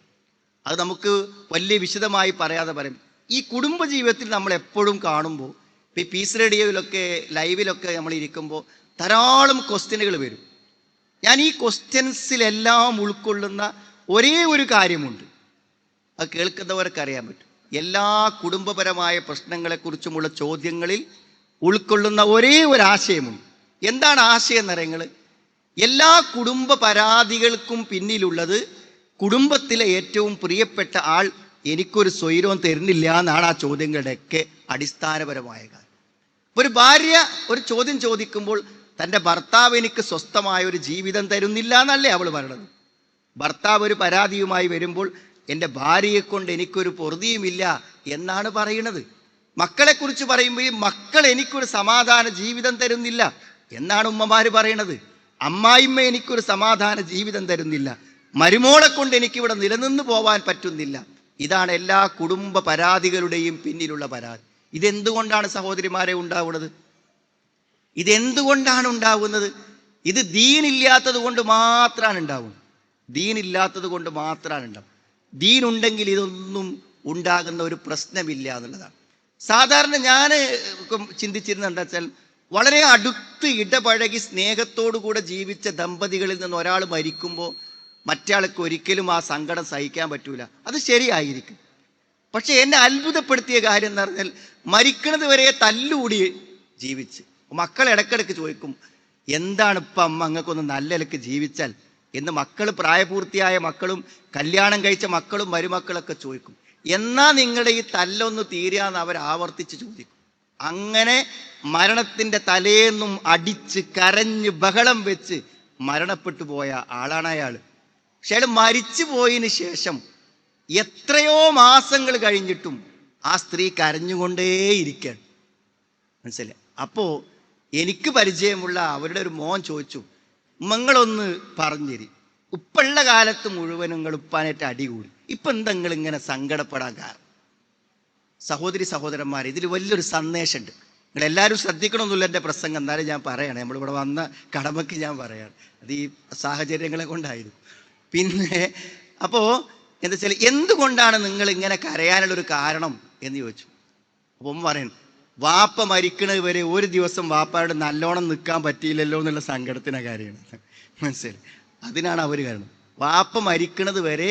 അത് നമുക്ക് വലിയ വിശദമായി പറയാതെ പറയും. ഈ കുടുംബ ജീവിതത്തിൽ നമ്മൾ എപ്പോഴും കാണുമ്പോൾ, ഇപ്പോൾ ഈ പീസ് റേഡിയോയിലൊക്കെ ലൈവിലൊക്കെ നമ്മൾ ഇരിക്കുമ്പോൾ ധാരാളം ക്വസ്റ്റ്യനുകൾ വരും. ഞാൻ ഈ ക്വസ്റ്റ്യൻസിലെല്ലാം ഉൾക്കൊള്ളുന്ന ഒരേ ഒരു കാര്യമുണ്ട്, അത് കേൾക്കുന്നവർക്ക് അറിയാൻ പറ്റും. എല്ലാ കുടുംബപരമായ പ്രശ്നങ്ങളെക്കുറിച്ചുമുള്ള ചോദ്യങ്ങളിൽ ഉൾക്കൊള്ളുന്ന ഒരേ ഒരു ആശയമുണ്ട്. എന്താണ് ആശയം എന്നറിയങ്ങൾ? എല്ലാ കുടുംബ പരാതികൾക്കും പിന്നിലുള്ളത് കുടുംബത്തിലെ ഏറ്റവും പ്രിയപ്പെട്ട ആൾ എനിക്കൊരു സ്വൈരവും തരുന്നില്ല എന്നാണ് ആ ചോദ്യങ്ങളുടെയൊക്കെ അടിസ്ഥാനപരമായ കാര്യം. ഒരു ഭാര്യ ഒരു ചോദ്യം ചോദിക്കുമ്പോൾ തൻ്റെ ഭർത്താവ് എനിക്ക് സ്വസ്ഥമായ ഒരു ജീവിതം തരുന്നില്ല എന്നല്ലേ അവൾ പറയണത്. ഭർത്താവ് ഒരു പരാതിയുമായി വരുമ്പോൾ എൻ്റെ ഭാര്യയെ കൊണ്ട് എനിക്കൊരു പൊറുതിയുമില്ല എന്നാണ് പറയുന്നത്. മക്കളെക്കുറിച്ച് പറയുമ്പോൾ മക്കൾ എനിക്കൊരു സമാധാന ജീവിതം തരുന്നില്ല എന്നാണ് ഉമ്മമാർ പറയണത്. അമ്മായിമ്മ എനിക്കൊരു സമാധാന ജീവിതം തരുന്നില്ല, മരുമോളെ കൊണ്ട് എനിക്കിവിടെ നിലനിന്ന് പോവാൻ പറ്റുന്നില്ല. ഇതാണ് എല്ലാ കുടുംബ പരാതികളുടെയും പിന്നിലുള്ള പരാതി. ഇതെന്തുകൊണ്ടാണ് സഹോദരിമാരെ ഉണ്ടാവുന്നത്? ഇതെന്തുകൊണ്ടാണ് ഉണ്ടാവുന്നത്? ഇത് ദീനില്ലാത്തത് കൊണ്ട് മാത്രമാണ് ഉണ്ടാവുന്നത്. ദീനില്ലാത്തത് കൊണ്ട് മാത്രമാണ് ഉണ്ടാവും. ദീനുണ്ടെങ്കിൽ ഇതൊന്നും ഉണ്ടാകുന്ന ഒരു പ്രശ്നമില്ല എന്നുള്ളതാണ്. സാധാരണ ഞാൻ ചിന്തിച്ചിരുന്നത് എന്താ വെച്ചാൽ, വളരെ അടുത്ത് ഇടപഴകി സ്നേഹത്തോടു കൂടെ ജീവിച്ച ദമ്പതികളിൽ നിന്ന് ഒരാൾ മരിക്കുമ്പോൾ മറ്റയാൾക്ക് ഒരിക്കലും ആ സങ്കടം സഹിക്കാൻ പറ്റൂല. അത് ശരിയായിരിക്കും. പക്ഷെ എന്നെ അത്ഭുതപ്പെടുത്തിയ കാര്യം എന്ന് പറഞ്ഞാൽ, മരിക്കണത് വരെ തല്ലുകൂടി ജീവിച്ച് മക്കൾ ഇടയ്ക്കിടയ്ക്ക് ചോദിക്കും, എന്താണ് ഇപ്പം അമ്മ അങ്ങക്കൊന്ന് നല്ല നിലക്ക് ജീവിച്ചാൽ എന്ന്. മക്കൾ, പ്രായപൂർത്തിയായ മക്കളും കല്യാണം കഴിച്ച മക്കളും മരുമക്കളൊക്കെ ചോദിക്കും, എന്നാ നിങ്ങളുടെ ഈ തല്ലൊന്ന് തീരാന്ന് അവർ ആവർത്തിച്ച് ചോദിക്കും. അങ്ങനെ മരണത്തിൻ്റെ തലേന്നും അടിച്ച് കരഞ്ഞ് ബഹളം വെച്ച് മരണപ്പെട്ടു പോയ ആളാണ് അയാൾ. പക്ഷെ അയാൾ മരിച്ചു പോയതിന് ശേഷം എത്രയോ മാസങ്ങൾ കഴിഞ്ഞിട്ടും ആ സ്ത്രീ കരഞ്ഞുകൊണ്ടേയിരിക്കുകയാണ്. മനസ്സിലായി? അപ്പോൾ എനിക്ക് പരിചയമുള്ള അവരുടെ ഒരു മോൻ ചോദിച്ചു, നിങ്ങളൊന്ന് പറഞ്ഞിരി, ഉപ്പുള്ള കാലത്ത് മുഴുവൻ നിങ്ങൾ ഉപ്പാനായിട്ട് അടികൂടി, ഇപ്പം എന്താ നിങ്ങൾ ഇങ്ങനെ സങ്കടപ്പെടാൻ കാരണം? സഹോദരന്മാർ, ഇതിൽ വലിയൊരു സന്ദേശമുണ്ട്. നിങ്ങളെല്ലാവരും ശ്രദ്ധിക്കണമെന്നില്ല എൻ്റെ പ്രസംഗം, എന്നാലും ഞാൻ പറയണേ, നമ്മളിവിടെ വന്ന കടമയ്ക്ക് ഞാൻ പറയാണ്. അത് ഈ സാഹചര്യങ്ങളെ കൊണ്ടായിരുന്നു. പിന്നെ അപ്പോൾ എന്താ വെച്ചാൽ, എന്തുകൊണ്ടാണ് നിങ്ങൾ ഇങ്ങനെ കരയാനുള്ളൊരു കാരണം എന്ന് ചോദിച്ചു. അപ്പം പറയണം, വാപ്പ മരിക്കണത് വരെ ഒരു ദിവസം വാപ്പയോട് നല്ലോണം നിൽക്കാൻ പറ്റിയില്ലല്ലോ എന്നുള്ള സങ്കടത്തിൻ്റെ കാര്യമാണ്. മനസ്സിലായി? അതിനാണ് അവർ കാരണം. വാപ്പ മരിക്കണത് വരെ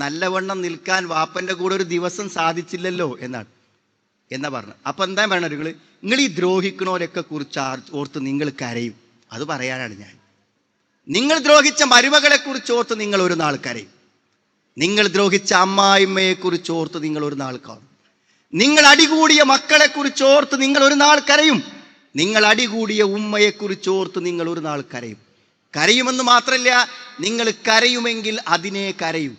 നല്ലവണ്ണം നിൽക്കാൻ വാപ്പൻ്റെ കൂടെ ഒരു ദിവസം സാധിച്ചില്ലല്ലോ എന്നാ പറഞ്ഞത്. അപ്പം എന്താ പറയണത്? നിങ്ങൾ ഈ ദ്രോഹിക്കണവരൊക്കെ കുറിച്ച് ഓർത്ത് നിങ്ങൾ കരയും. അത് പറയാനാണ് ഞാൻ. നിങ്ങൾ ദ്രോഹിച്ച മരുമകളെ കുറിച്ച് ഓർത്ത് നിങ്ങൾ ഒരു നാൾ കരയും. നിങ്ങൾ ദ്രോഹിച്ച അമ്മായിമ്മയെ കുറിച്ച് ഓർത്ത് നിങ്ങൾ ഒരു നാൾ കാണും. നിങ്ങൾ അടികൂടിയ മക്കളെ കുറിച്ച് ഓർത്ത് നിങ്ങൾ ഒരു നാൾ കരയും. നിങ്ങൾ അടികൂടിയ ഉമ്മയെ കുറിച്ച് ഓർത്ത് നിങ്ങൾ ഒരു നാൾ കരയും. കരയുമെന്ന് മാത്രമല്ല, നിങ്ങൾ കരയുമെങ്കിൽ അതിനെ കരയും.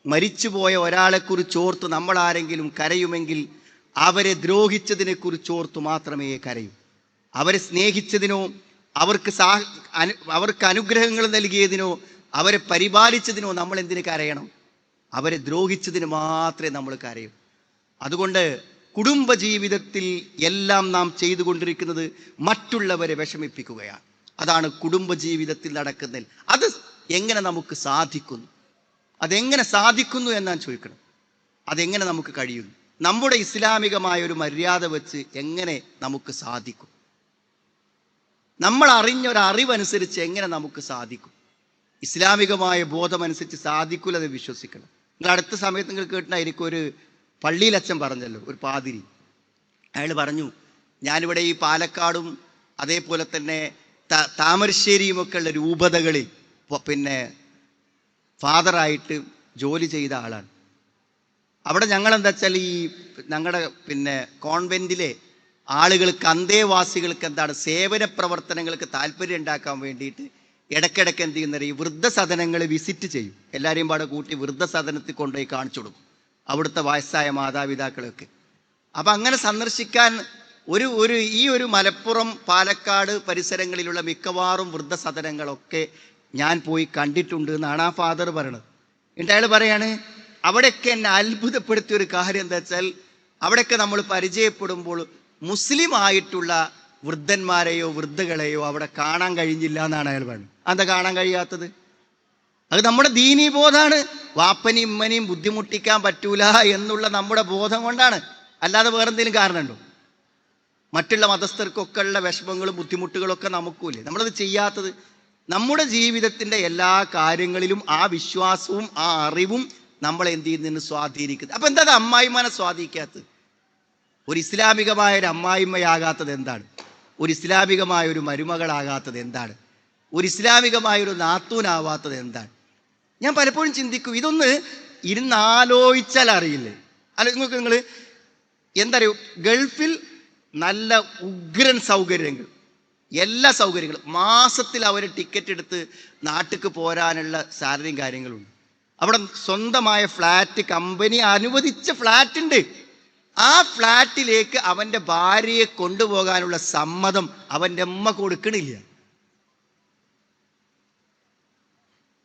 മരിച്ചുപോയ ഒരാളെ കുറിച്ച് ഓർത്ത് നമ്മൾ ആരെങ്കിലും കരയുമെങ്കിൽ അവരെ ദ്രോഹിച്ചതിനെ കുറിച്ച് ഓർത്ത് മാത്രമേ കരയൂ. അവരെ സ്നേഹിച്ചതിനോ അവർക്ക് അനുഗ്രഹങ്ങൾ നൽകിയതിനോ അവരെ പരിപാലിച്ചതിനോ നമ്മൾ എന്തിന് കരയണം? അവരെ ദ്രോഹിച്ചതിന് മാത്രമേ നമ്മൾ കരയൂ. അതുകൊണ്ട് കുടുംബജീവിതത്തിൽ എല്ലാം നാം ചെയ്തുകൊണ്ടിരിക്കുന്നത് മറ്റുള്ളവരെ വിഷമിപ്പിക്കുകയാണ്. അതാണ് കുടുംബജീവിതത്തിൽ നടക്കുന്നത്. അത് എങ്ങനെ നമുക്ക് സാധിക്കുന്നു? അതെങ്ങനെ സാധിക്കുന്നു എന്നാണ് ചോദിക്കണം. അതെങ്ങനെ നമുക്ക് കഴിയുന്നു? നമ്മുടെ ഇസ്ലാമികമായ ഒരു മര്യാദ വെച്ച് എങ്ങനെ നമുക്ക് സാധിക്കും? നമ്മൾ അറിഞ്ഞൊരറിവനുസരിച്ച് എങ്ങനെ നമുക്ക് സാധിക്കും? ഇസ്ലാമികമായ ബോധമനുസരിച്ച് സാധിക്കില്ലെന്ന് വിശ്വസിക്കണം. നിങ്ങൾ അടുത്ത സമയത്ത് നിങ്ങൾ കേട്ടിട്ടായിരിക്കും, ഒരു പള്ളിയിലച്ഛൻ പറഞ്ഞല്ലോ, ഒരു പാതിരി. അയാൾ പറഞ്ഞു, ഞാനിവിടെ ഈ പാലക്കാടും അതേപോലെ തന്നെ താമരശ്ശേരിയും ഒക്കെ ഉള്ള രൂപതകളിൽ പിന്നെ ഫാദറായിട്ട് ജോലി ചെയ്ത ആളാണ്. അവിടെ ഞങ്ങളെന്താ വെച്ചാൽ ഈ ഞങ്ങളുടെ പിന്നെ കോൺവെൻറ്റിലെ ആളുകൾക്ക്, അന്തേവാസികൾക്ക് എന്താണ് സേവന പ്രവർത്തനങ്ങൾക്ക് താല്പര്യം ഉണ്ടാക്കാൻ വേണ്ടിയിട്ട് ഇടയ്ക്കിടയ്ക്ക് എന്ത് ചെയ്യുന്ന ഈ വൃദ്ധസദനങ്ങൾ വിസിറ്റ് ചെയ്യും. എല്ലാവരെയും പാടെ കൂട്ടി വൃദ്ധസദനത്തിൽ കൊണ്ടുപോയി കാണിച്ചു കൊടുക്കും, അവിടുത്തെ വയസ്സായ മാതാപിതാക്കളൊക്കെ. അപ്പം അങ്ങനെ സന്ദർശിക്കാൻ ഈ ഒരു മലപ്പുറം പാലക്കാട് പരിസരങ്ങളിലുള്ള മിക്കവാറും വൃദ്ധസദനങ്ങളൊക്കെ ഞാൻ പോയി കണ്ടിട്ടുണ്ട് എന്നാണ് ആ ഫാദർ പറയണത്. എന്നിട്ട് അയാൾ പറയാണ്, അവിടെയൊക്കെ എന്നെ അത്ഭുതപ്പെടുത്തിയ ഒരു കാര്യം എന്താ വെച്ചാൽ, അവിടെയൊക്കെ നമ്മൾ പരിചയപ്പെടുമ്പോൾ മുസ്ലിം ആയിട്ടുള്ള വൃദ്ധന്മാരെയോ വൃദ്ധകളെയോ അവിടെ കാണാൻ കഴിഞ്ഞില്ല എന്നാണ് അയാൾ പറയുന്നത്. എന്താ കാണാൻ കഴിയാത്തത്? അത് നമ്മുടെ ദീനീ ബോധമാണ്. വാപ്പനെയും ഉമ്മനെയും ബുദ്ധിമുട്ടിക്കാൻ പറ്റൂല എന്നുള്ള നമ്മുടെ ബോധം കൊണ്ടാണ്, അല്ലാതെ വേറെന്തെങ്കിലും കാരണമുണ്ടോ? മറ്റുള്ള മതസ്ഥർക്കൊക്കെ ഉള്ള വിഷമങ്ങളും ബുദ്ധിമുട്ടുകളും ഒക്കെ നമുക്കൂല്ലേ? നമ്മളത് ചെയ്യാത്തത്. നമ്മുടെ ജീവിതത്തിൻ്റെ എല്ലാ കാര്യങ്ങളിലും ആ വിശ്വാസവും ആ അറിവും നമ്മളെ എന്ത് ചെയ്യുന്നതിന് സ്വാധീനിക്കുന്നത്. അപ്പം എന്താ അമ്മായിമ്മനെ സ്വാധീനിക്കാത്തത്? ഒരു ഇസ്ലാമികമായ ഒരു അമ്മായിമ്മയാകാത്തത് എന്താണ്? ഒരു ഇസ്ലാമികമായ ഒരു മരുമകളാകാത്തത് എന്താണ്? ഒരു ഇസ്ലാമികമായ ഒരു നാത്തൂനാവാത്തത് എന്താണ്? ഞാൻ പലപ്പോഴും ചിന്തിക്കും, ഇതൊന്ന് ഇരുന്നാലോചിച്ചാൽ അറിയില്ലേ? നിങ്ങൾ എന്താ പറയുക, ഗൾഫിൽ നല്ല ഉഗ്രൻ സൗകര്യങ്ങൾ, എല്ലാ സൗകര്യങ്ങളും, മാസത്തിൽ അവർ ടിക്കറ്റ് എടുത്ത് നാട്ടിലേക്ക് പോരാനുള്ള സാലറിയും കാര്യങ്ങളുണ്ട്. അവിടെ സ്വന്തമായ ഫ്ലാറ്റ്, കമ്പനി അനുവദിച്ച ഫ്ലാറ്റ് ഉണ്ട്. ആ ഫ്ലാറ്റിലേക്ക് അവൻ്റെ ഭാര്യയെ കൊണ്ടുപോകാനുള്ള സമ്മതം അവൻ്റെ അമ്മ കൊടുക്കണില്ല.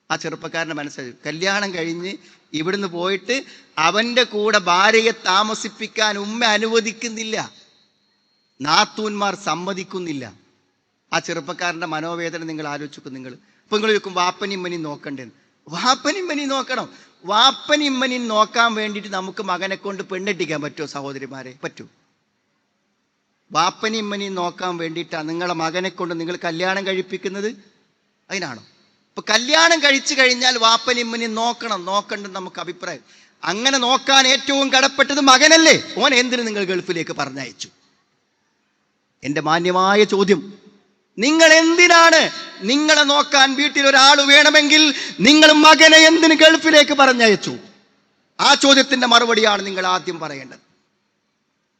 ആ ചെറുപ്പക്കാരൻ്റെ മനസ്സിലായി, കല്യാണം കഴിഞ്ഞ് ഇവിടുന്ന് പോയിട്ട് അവൻ്റെ കൂടെ ഭാര്യയെ താമസിപ്പിക്കാൻ ഉമ്മ അനുവദിക്കുന്നില്ല, നാത്തൂന്മാർ സമ്മതിക്കുന്നില്ല. ആ ചെറുപ്പക്കാരൻ്റെ മനോവേദന നിങ്ങൾ ആലോചിക്കും. നിങ്ങൾ ഇപ്പം നിങ്ങൾ ചോദിക്കും, വാപ്പനിമ്മനി നോക്കണ്ടേന്ന്. വാപ്പനിമ്മനി നോക്കണം. വാപ്പനിമ്മനി നോക്കാൻ വേണ്ടിയിട്ട് നമുക്ക് മകനെ കൊണ്ട് പെണ്ണെട്ടിക്കാൻ പറ്റുമോ സഹോദരിമാരെ? പറ്റൂ. വാപ്പനിമ്മനി നോക്കാൻ വേണ്ടിയിട്ടാണ് നിങ്ങളെ മകനെ കൊണ്ട് നിങ്ങൾ കല്യാണം കഴിപ്പിക്കുന്നത്? അതിനാണോ? ഇപ്പൊ കല്യാണം കഴിച്ചു കഴിഞ്ഞാൽ വാപ്പനിമ്മനി നോക്കണ്ടെന്ന് നമുക്ക് അഭിപ്രായം. അങ്ങനെ നോക്കാൻ ഏറ്റവും കടപ്പെട്ടത് മകനല്ലേ? ഓൻ എന്തിനു നിങ്ങൾ ഗൾഫിലേക്ക് പറഞ്ഞയച്ചു? എൻ്റെ മാന്യമായ ചോദ്യം, നിങ്ങൾ എന്തിനാണ്, നിങ്ങളെ നോക്കാൻ വീട്ടിൽ ഒരാൾ വേണമെങ്കിൽ നിങ്ങൾ മകനെ എന്തിന് ഗൾഫിലേക്ക് പറഞ്ഞയച്ചു? ആ ചോദ്യത്തിന്റെ മറുപടിയാണ് നിങ്ങൾ ആദ്യം പറയേണ്ടത്.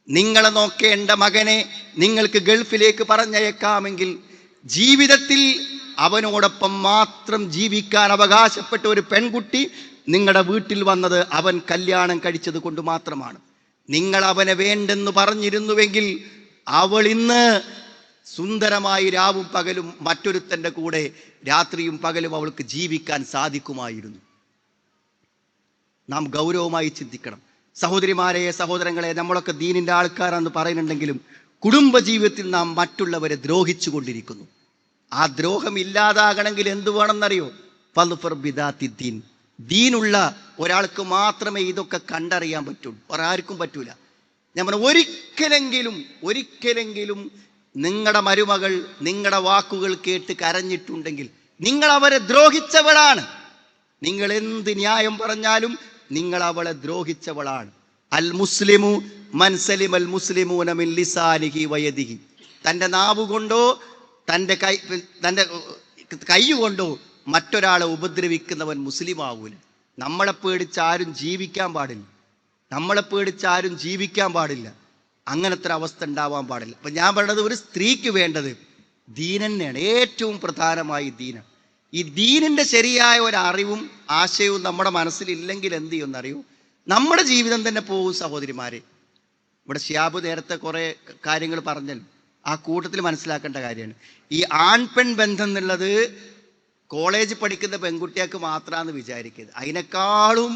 നിങ്ങളെ നോക്കേണ്ട മകനെ നിങ്ങൾക്ക് ഗൾഫിലേക്ക് പറഞ്ഞയക്കാമെങ്കിൽ ജീവിതത്തിൽ അവനോടൊപ്പം മാത്രം ജീവിക്കാൻ അവകാശപ്പെട്ട ഒരു പെൺകുട്ടി നിങ്ങളുടെ വീട്ടിൽ വന്നത് അവൻ കല്യാണം കഴിച്ചത് കൊണ്ട് മാത്രമാണ്. നിങ്ങൾ അവനെ വേണ്ടെന്ന് പറഞ്ഞിരുന്നുവെങ്കിൽ അവൾ ഇന്ന് സുന്ദരമായി രാവും പകലും മറ്റൊരുത്തൻ്റെ കൂടെ രാത്രിയും പകലും അവൾക്ക് ജീവിക്കാൻ സാധിക്കുമായിരുന്നു. നാം ഗൗരവമായി ചിന്തിക്കണം. സഹോദരിമാരെ, സഹോദരങ്ങളെ, നമ്മളൊക്കെ ദീനിൻ്റെ ആൾക്കാരാണെന്ന് പറയുന്നുണ്ടെങ്കിലും കുടുംബജീവിതത്തിൽ നാം മറ്റുള്ളവരെ ദ്രോഹിച്ചു കൊണ്ടിരിക്കുന്നു. ആ ദ്രോഹം ഇല്ലാതാകണമെങ്കിൽ എന്ത് വേണമെന്നറിയോ? ഫൽഫർ ബിദാത്തി ദീൻ. ദീനുള്ള ഒരാൾക്ക് മാത്രമേ ഇതൊക്കെ കണ്ടറിയാൻ പറ്റുള്ളൂ, ഒരാർക്കും പറ്റൂല. ഞാൻ പറഞ്ഞു, ഒരിക്കലെങ്കിലും നിങ്ങളുടെ മരുമകൾ നിങ്ങളുടെ വാക്കുകൾ കേട്ട് കരഞ്ഞിട്ടുണ്ടെങ്കിൽ നിങ്ങൾ അവരെ ദ്രോഹിച്ചവളാണ്. നിങ്ങൾ എന്ത് ന്യായം പറഞ്ഞാലും നിങ്ങൾ അവളെ ദ്രോഹിച്ചവളാണ്. അൽ മുസ്ലിമു മൻ സലിമൽ മുസ്ലിമൂന മിൻ ലിസാനിഹി വയദിഹി. തൻ്റെ നാവ് കൊണ്ടോ തൻ്റെ കൈ കൊണ്ടോ മറ്റൊരാളെ ഉപദ്രവിക്കുന്നവൻ മുസ്ലിം ആവൂല. നമ്മളെ പേടിച്ചാരും ജീവിക്കാൻ പാടില്ല, നമ്മളെ പേടിച്ചാരും ജീവിക്കാൻ പാടില്ല. അങ്ങനത്തെ ഒരു അവസ്ഥ ഉണ്ടാവാൻ പാടില്ല. അപ്പം ഞാൻ പറയുന്നത്, ഒരു സ്ത്രീക്ക് വേണ്ടത് ദീൻ തന്നെയാണ്. ഏറ്റവും പ്രധാനമായി ദീനാണ്. ഈ ദീനിൻ്റെ ശരിയായ ഒരു അറിവും ആശയവും നമ്മുടെ മനസ്സിലില്ലെങ്കിൽ എന്ത് ചെയ്യുമെന്നറിയൂ, നമ്മുടെ ജീവിതം തന്നെ പോകും സഹോദരിമാരെ. ഇവിടെ ഷിയാബ് നേരത്തെ കുറേ കാര്യങ്ങൾ പറഞ്ഞല്ലോ, ആ കൂട്ടത്തിൽ മനസ്സിലാക്കേണ്ട കാര്യമാണ്. ഈ ആൺ പെൺ ബന്ധം എന്നുള്ളത് കോളേജ് പഠിക്കുന്ന പെൺകുട്ടികൾക്ക് മാത്രമാണെന്ന് വിചാരിക്കരുത്. അതിനേക്കാളും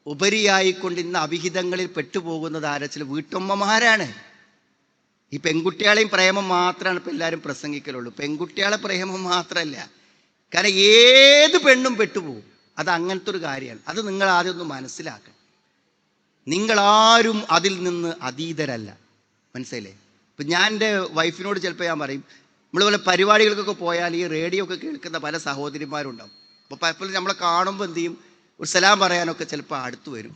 ഉപരിയായിക്കൊണ്ട് ഇന്ന് അവിഹിതങ്ങളിൽ പെട്ടുപോകുന്നത് ആരച്ചിൽ വീട്ടമ്മമാരാണ്. ഈ പെൺകുട്ടികളെയും പ്രേമം മാത്രമാണ് ഇപ്പം എല്ലാവരും പ്രസംഗിക്കലുള്ളൂ. പെൺകുട്ടികളെ പ്രേമം മാത്രമല്ല, കാരണം ഏത് പെണ്ണും പെട്ടുപോകും. അത് അങ്ങനത്തെ ഒരു കാര്യമാണ്. അത് നിങ്ങൾ ആദ്യം ഒന്ന് മനസ്സിലാക്കണം. നിങ്ങളാരും അതിൽ നിന്ന് അതീതരല്ല, മനസ്സിലായില്ലേ? ഇപ്പം ഞാൻ എൻ്റെ വൈഫിനോട് ചിലപ്പോൾ ഞാൻ പറയും, നമ്മളിതുപോലെ പരിപാടികൾക്കൊക്കെ പോയാൽ ഈ റേഡിയോ ഒക്കെ കേൾക്കുന്ന പല സഹോദരിമാരുണ്ടാവും. അപ്പോൾ പലപ്പോഴും നമ്മളെ കാണുമ്പോൾ എന്ത് ചെയ്യും, ഒരു സലാം പറയാനൊക്കെ ചിലപ്പോൾ അടുത്ത് വരും.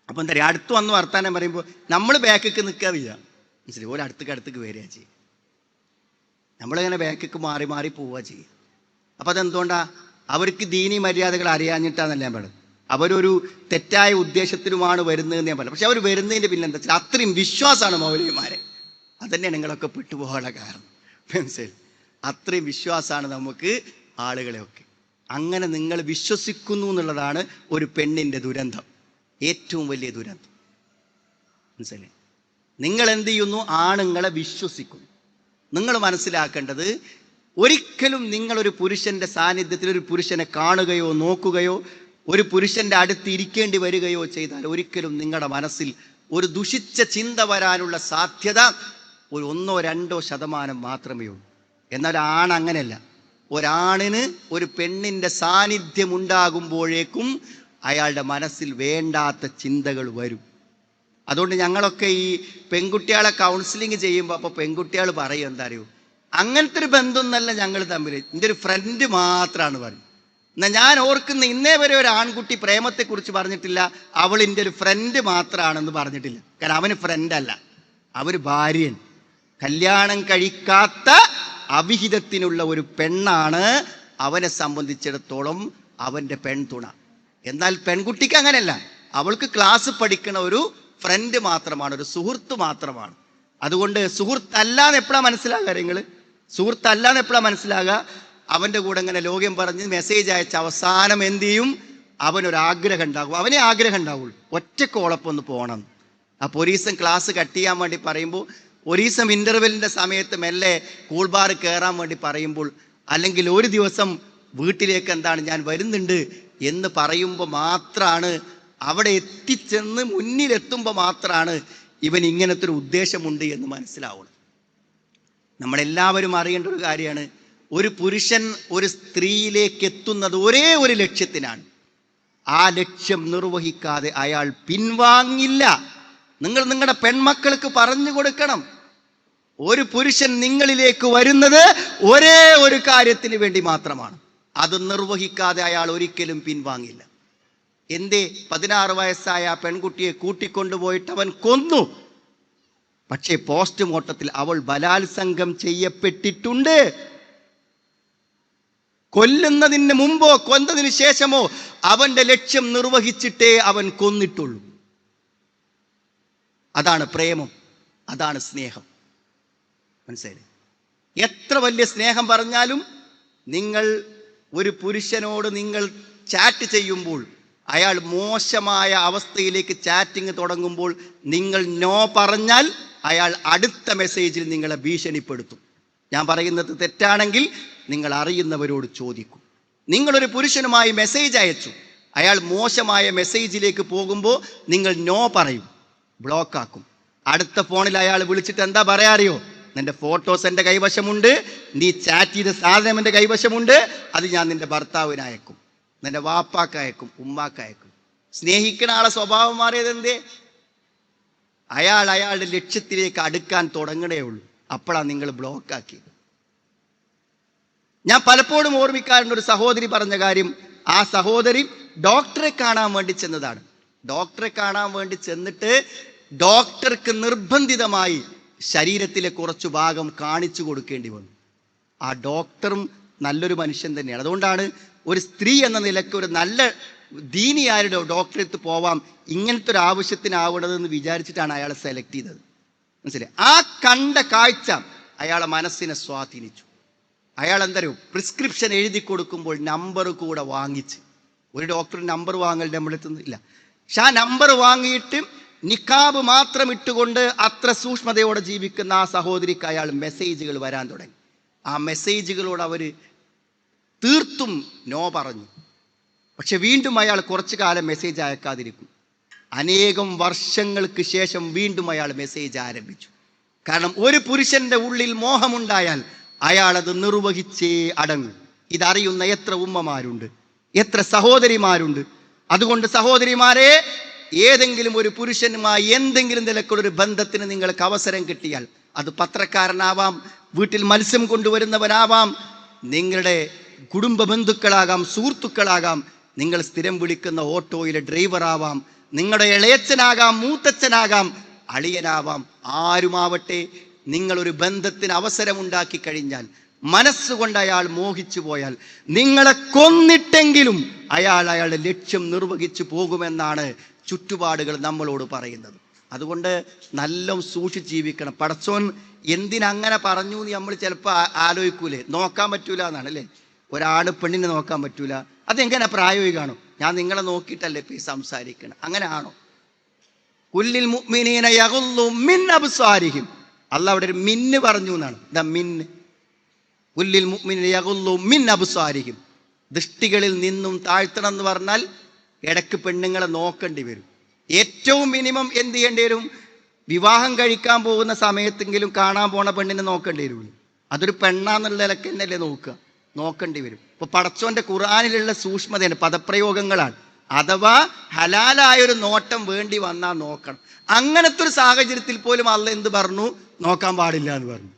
അപ്പോൾ എന്താ പറയുക, അടുത്ത് വന്ന് വർത്താനം പറയുമ്പോൾ നമ്മൾ ബാക്കിക്ക് നിൽക്കുക വയ്യ, മനസ്സിലായി? ഓരോ അടുത്തേക്ക് വരിക ചെയ്യും. നമ്മളിങ്ങനെ ബാക്കിക്ക് മാറി മാറി പോവുക ചെയ്യും. അപ്പോൾ അതെന്തുകൊണ്ടാണ്? അവർക്ക് ദീനി മര്യാദകൾ അറിയാഞ്ഞിട്ടാണെന്നല്ല ഞാൻ പറയുന്നത്. അവരൊരു തെറ്റായ ഉദ്ദേശത്തിനുമാണ് വരുന്നതെന്ന് ഞാൻ പറഞ്ഞു. പക്ഷെ അവർ വരുന്നതിൻ്റെ പിന്നെ എന്താ വെച്ചാൽ അത്രയും വിശ്വാസമാണ് മൗലവിമാരെ. അതന്നെയാണ് നിങ്ങളൊക്കെ പെട്ടുപോകാനുള്ള കാരണം, മനസ്സിലായി? അത്രയും വിശ്വാസമാണ് നമുക്ക് ആളുകളെയൊക്കെ. അങ്ങനെ നിങ്ങൾ വിശ്വസിക്കുന്നു എന്നുള്ളതാണ് ഒരു പെണ്ണിൻ്റെ ദുരന്തം, ഏറ്റവും വലിയ ദുരന്തം, മനസ്സിലായി? നിങ്ങൾ എന്ത് ചെയ്യുന്നു? ആണുങ്ങളെ വിശ്വസിക്കുന്നു. നിങ്ങൾ മനസ്സിലാക്കേണ്ടത്, ഒരിക്കലും നിങ്ങളൊരു പുരുഷൻ്റെ സാന്നിധ്യത്തിൽ ഒരു പുരുഷനെ കാണുകയോ നോക്കുകയോ ഒരു പുരുഷൻ്റെ അടുത്ത് ഇരിക്കേണ്ടി വരികയോ ചെയ്താൽ ഒരിക്കലും നിങ്ങളുടെ മനസ്സിൽ ഒരു ദുഷിച്ച ചിന്ത വരാനുള്ള സാധ്യത ഒരു 1-2% മാത്രമേ ഉള്ളൂ. എന്നാൽ അങ്ങനെയല്ല. ഒരാണിന് ഒരു പെണ്ണിൻ്റെ സാന്നിധ്യം ഉണ്ടാകുമ്പോഴേക്കും അയാളുടെ മനസ്സിൽ വേണ്ടാത്ത ചിന്തകൾ വരും. അതുകൊണ്ട് ഞങ്ങളൊക്കെ ഈ പെൺകുട്ടികളെ കൗൺസിലിംഗ് ചെയ്യുമ്പോൾ അപ്പോൾ പെൺകുട്ടികൾ പറയും, എന്താ അറിയോ, അങ്ങനത്തെ ഒരു ബന്ധമൊന്നല്ല ഞങ്ങൾ തമ്മിൽ, എൻ്റെ ഒരു ഫ്രണ്ട് മാത്രമാണ് പറയും. എന്നാൽ ഞാൻ ഓർക്കുന്ന ഇന്നേ വരെ ഒരു ആൺകുട്ടി പ്രേമത്തെക്കുറിച്ച് പറഞ്ഞിട്ടില്ല, അവൾ എൻ്റെ ഒരു ഫ്രണ്ട് മാത്രമാണെന്ന് പറഞ്ഞിട്ടില്ല. കാരണം അവന് ഫ്രണ്ടല്ല, അവർ ഭാര്യൻ. കല്യാണം കഴിക്കാത്ത അവിഹിതത്തിനുള്ള ഒരു പെണ്ണാണ് അവനെ സംബന്ധിച്ചിടത്തോളം അവൻ്റെ പെൺതുണ. എന്നാൽ പെൺകുട്ടിക്ക് അങ്ങനെയല്ല, അവൾക്ക് ക്ലാസ് പഠിക്കണ ഒരു ഫ്രണ്ട് മാത്രമാണ്, ഒരു സുഹൃത്ത് മാത്രമാണ്. അതുകൊണ്ട് സുഹൃത്തല്ലാന്ന് എപ്പോഴാണ് മനസ്സിലാകുക? നിങ്ങൾ സുഹൃത്തല്ലാന്ന് എപ്പോഴാണ് മനസ്സിലാകുക? അവൻ്റെ കൂടെ ഇങ്ങനെ ലോകം പറഞ്ഞ് മെസ്സേജ് അയച്ച അവസാനം എന്ത് ചെയ്യും? അവനൊരാഗ്രഹം ഉണ്ടാകും, അവനെ ആഗ്രഹം ഉണ്ടാവുള്ളൂ, ഒറ്റക്കോളപ്പം ഒന്ന് പോകണം. അപ്പോൾ ഒരു ദിവസം ക്ലാസ് കട്ട് ചെയ്യാൻ വേണ്ടി പറയുമ്പോൾ, ഒരു ദിവസം ഇൻ്റർവെല്ലിൻ്റെ സമയത്ത് മെല്ലെ കൂൾ ബാർ കയറാൻ വേണ്ടി പറയുമ്പോൾ, അല്ലെങ്കിൽ ഒരു ദിവസം വീട്ടിലേക്ക് എന്താണ് ഞാൻ വരുന്നുണ്ട് എന്ന് പറയുമ്പോൾ മാത്രമാണ്, അവിടെ എത്തിച്ചെന്ന് മുന്നിലെത്തുമ്പോൾ മാത്രമാണ് ഇവൻ ഇങ്ങനത്തെ ഒരു ഉദ്ദേശമുണ്ട് എന്ന് മനസ്സിലാവുന്നത്. നമ്മളെല്ലാവരും അറിയേണ്ട ഒരു കാര്യമാണ്, ഒരു പുരുഷൻ ഒരു സ്ത്രീയിലേക്ക് എത്തുന്നത് ഒരേ ഒരു ലക്ഷ്യത്തിനാണ്. ആ ലക്ഷ്യം നിർവഹിക്കാതെ അയാൾ പിൻവാങ്ങില്ല. നിങ്ങൾ നിങ്ങളുടെ പെൺമക്കൾക്ക് പറഞ്ഞു കൊടുക്കണം, ഒരു പുരുഷൻ നിങ്ങളിലേക്ക് വരുന്നത് ഒരേ ഒരു കാര്യത്തിന് വേണ്ടി മാത്രമാണ്. അത് നിർവഹിക്കാതെ അയാൾ ഒരിക്കലും പിൻവാങ്ങില്ല. എന്തേ? 16 വയസ്സായ പെൺകുട്ടിയെ കൂട്ടിക്കൊണ്ടുപോയിട്ട് അവൻ കൊന്നു. പക്ഷേ പോസ്റ്റ്മോർട്ടത്തിൽ അവൾ ബലാത്സംഗം ചെയ്യപ്പെട്ടിട്ടുണ്ട്. കൊല്ലുന്നതിന് മുമ്പോ കൊന്നതിന് ശേഷമോ അവന്റെ ലക്ഷ്യം നിർവഹിച്ചിട്ടേ അവൻ കൊന്നിട്ടുള്ളൂ. അതാണ് പ്രേമം, അതാണ് സ്നേഹം, മനസ്സിലായി? എത്ര വലിയ സ്നേഹം പറഞ്ഞാലും നിങ്ങൾ ഒരു പുരുഷനോട് നിങ്ങൾ ചാറ്റ് ചെയ്യുമ്പോൾ, അയാൾ മോശമായ അവസ്ഥയിലേക്ക് ചാറ്റിങ് തുടങ്ങുമ്പോൾ നിങ്ങൾ നോ പറഞ്ഞാൽ അയാൾ അടുത്ത മെസ്സേജിൽ നിങ്ങളെ ഭീഷണിപ്പെടുത്തും. ഞാൻ പറയുന്നത് തെറ്റാണെങ്കിൽ നിങ്ങൾ അറിയുന്നവരോട് ചോദിക്കും. നിങ്ങളൊരു പുരുഷനുമായി മെസ്സേജ് അയച്ചു, അയാൾ മോശമായ മെസ്സേജിലേക്ക് പോകുമ്പോൾ നിങ്ങൾ നോ പറയും, ബ്ലോക്കാക്കും. അടുത്ത ഫോണിൽ അയാൾ വിളിച്ചിട്ട് എന്താ പറയാ അറിയോ? നിന്റെ ഫോട്ടോസ് എൻ്റെ കൈവശമുണ്ട്, നീ ചാറ്റ് ചെയ്ത സാധനം എൻ്റെ കൈവശമുണ്ട്, അത് ഞാൻ നിന്റെ ഭർത്താവിന് അയക്കും, നിന്റെ വാപ്പാക്ക് അയക്കും, ഉമ്മാക്ക് അയക്കും. സ്നേഹിക്കണ ആളെ സ്വഭാവം മാറിയത് എന്തേ? അയാൾ അയാളുടെ ലക്ഷ്യത്തിലേക്ക് അടുക്കാൻ തുടങ്ങണേ ഉള്ളൂ, അപ്പോഴാണ് നിങ്ങൾ ബ്ലോക്കാക്കി. ഞാൻ പലപ്പോഴും ഓർമ്മിക്കാറുണ്ട്, ഒരു സഹോദരി പറഞ്ഞ കാര്യം. ആ സഹോദരി ഡോക്ടറെ കാണാൻ വേണ്ടി ചെന്നതാണ്. ഡോക്ടറെ കാണാൻ വേണ്ടി ചെന്നിട്ട് ഡോക്ടർക്ക് നിർബന്ധിതമായി ശരീരത്തിലെ കുറച്ചു ഭാഗം കാണിച്ചു കൊടുക്കേണ്ടി വന്നു. ആ ഡോക്ടറും നല്ലൊരു മനുഷ്യൻ തന്നെയാണ്. അതുകൊണ്ടാണ് ഒരു സ്ത്രീ എന്ന നിലയ്ക്ക് ഒരു നല്ല ദീനിയായ ഡോക്ടറെടുത്ത് പോവാം, ഇങ്ങനത്തെ ഒരു ആവശ്യത്തിനാവണതെന്ന് വിചാരിച്ചിട്ടാണ് അയാളെ സെലക്ട് ചെയ്തത്. മനസ്സിലായി? ആ കണ്ട കാഴ്ച അയാളെ മനസ്സിനെ സ്വാധീനിച്ചു. അയാൾ എന്തറിയോ, പ്രിസ്ക്രിപ്ഷൻ എഴുതി കൊടുക്കുമ്പോൾ നമ്പർ കൂടെ വാങ്ങിച്ച്, ഒരു ഡോക്ടർ നമ്പർ വാങ്ങൽ നമ്മുടെ അടുത്തൊന്നും പക്ഷെ ആ നമ്പർ വാങ്ങിയിട്ട് നിക്കാബ് മാത്രം ഇട്ടുകൊണ്ട് അത്ര സൂക്ഷ്മതയോടെ ജീവിക്കുന്ന ആ സഹോദരിക്ക് അയാൾ മെസ്സേജുകൾ വരാൻ തുടങ്ങി. ആ മെസ്സേജുകളോട് അവർ തീർത്തും നോ പറഞ്ഞു. പക്ഷെ വീണ്ടും അയാൾ കുറച്ചു കാലം മെസ്സേജ് അയക്കാതിരിക്കും. അനേകം വർഷങ്ങൾക്ക് ശേഷം വീണ്ടും അയാൾ മെസ്സേജ് ആരംഭിച്ചു. കാരണം ഒരു പുരുഷന്റെ ഉള്ളിൽ മോഹമുണ്ടായാൽ അയാളത് നിർവഹിച്ചേ അടങ്ങും. ഇതറിയുന്ന എത്ര ഉമ്മമാരുണ്ട്, എത്ര സഹോദരിമാരുണ്ട്. അതുകൊണ്ട് സഹോദരിമാരെ, ഏതെങ്കിലും ഒരു പുരുഷനുമായി എന്തെങ്കിലും നിലക്കുള്ളൊരു ബന്ധത്തിന് നിങ്ങൾക്ക് അവസരം കിട്ടിയാൽ, അത് പത്രക്കാരനാവാം, വീട്ടിൽ മത്സ്യം കൊണ്ടുവരുന്നവനാവാം, നിങ്ങളുടെ കുടുംബ ബന്ധുക്കളാകാം, സുഹൃത്തുക്കളാകാം, നിങ്ങൾ സ്ഥിരം വിളിക്കുന്ന ഓട്ടോയിലെ ഡ്രൈവറാവാം, നിങ്ങളുടെ ഇളയച്ചനാകാം, മൂത്തച്ഛനാകാം, അളിയനാവാം, ആരുമാവട്ടെ, നിങ്ങളൊരു ബന്ധത്തിന് അവസരമുണ്ടാക്കി കഴിഞ്ഞാൽ, മനസ്സുകൊണ്ട് അയാൾ മോഹിച്ചു പോയാൽ, നിങ്ങളെ കൊന്നിട്ടെങ്കിലും അയാളുടെ ലക്ഷ്യം നിർവഹിച്ചു പോകുമെന്നാണ് ചുറ്റുപാടുകൾ നമ്മളോട് പറയുന്നത്. അതുകൊണ്ട് നല്ല സൂക്ഷിച്ച് ജീവിക്കണം. പടച്ചോൻ എന്തിനങ്ങനെ പറഞ്ഞു എന്ന് നമ്മൾ ചിലപ്പോൾ ആലോചിക്കൂലേ. നോക്കാൻ പറ്റൂല എന്നാണ് അല്ലേ, ഒരാണ് പെണ്ണിനെ നോക്കാൻ പറ്റൂല. അതെങ്ങനെ പ്രായോഗികമാണോ? ഞാൻ നിങ്ങളെ നോക്കിയിട്ടല്ലേ ഇപ്പം ഈ സംസാരിക്കണം, അങ്ങനെ ആണോ? കുല്ലിൽ മുഅ്മിനീന യഗുള്ളു മിൻ അബ്സാരിഹിം, അല്ലാഹ് അവിടെ ഒരു മിന്ന് പറഞ്ഞു എന്നാണ്. ദ മിന്ന്, കുല്ലിൽ മുഅ്മിനീന യഗുള്ളു മിൻ അബ്സാരിഹിം, ദൃഷ്ടികളിൽ നിന്നും താഴ്ത്തണം എന്ന് പറഞ്ഞാൽ ഇടയ്ക്ക് പെണ്ണുങ്ങളെ നോക്കേണ്ടി വരും. ഏറ്റവും മിനിമം എന്ത് ചെയ്യേണ്ടി വരും? വിവാഹം കഴിക്കാൻ പോകുന്ന സമയത്തെങ്കിലും കാണാൻ പോണ പെണ്ണിനെ നോക്കേണ്ടി വരുള്ളൂ. അതൊരു പെണ്ണാന്നുള്ള നിലക്ക് തന്നെയല്ലേ നോക്കേണ്ടി വരും. ഇപ്പൊ പടച്ചോന്റെ ഖുർആനിലുള്ള സൂക്ഷ്മതയാണ്, പദപ്രയോഗങ്ങളാണ്. അഥവാ ഹലാലായൊരു നോട്ടം വേണ്ടി വന്നാൽ നോക്കണം. അങ്ങനത്തെ ഒരു സാഹചര്യത്തിൽ പോലും അള്ളാഹ് എന്ത് പറഞ്ഞു? നോക്കാൻ പാടില്ല എന്ന് പറഞ്ഞു.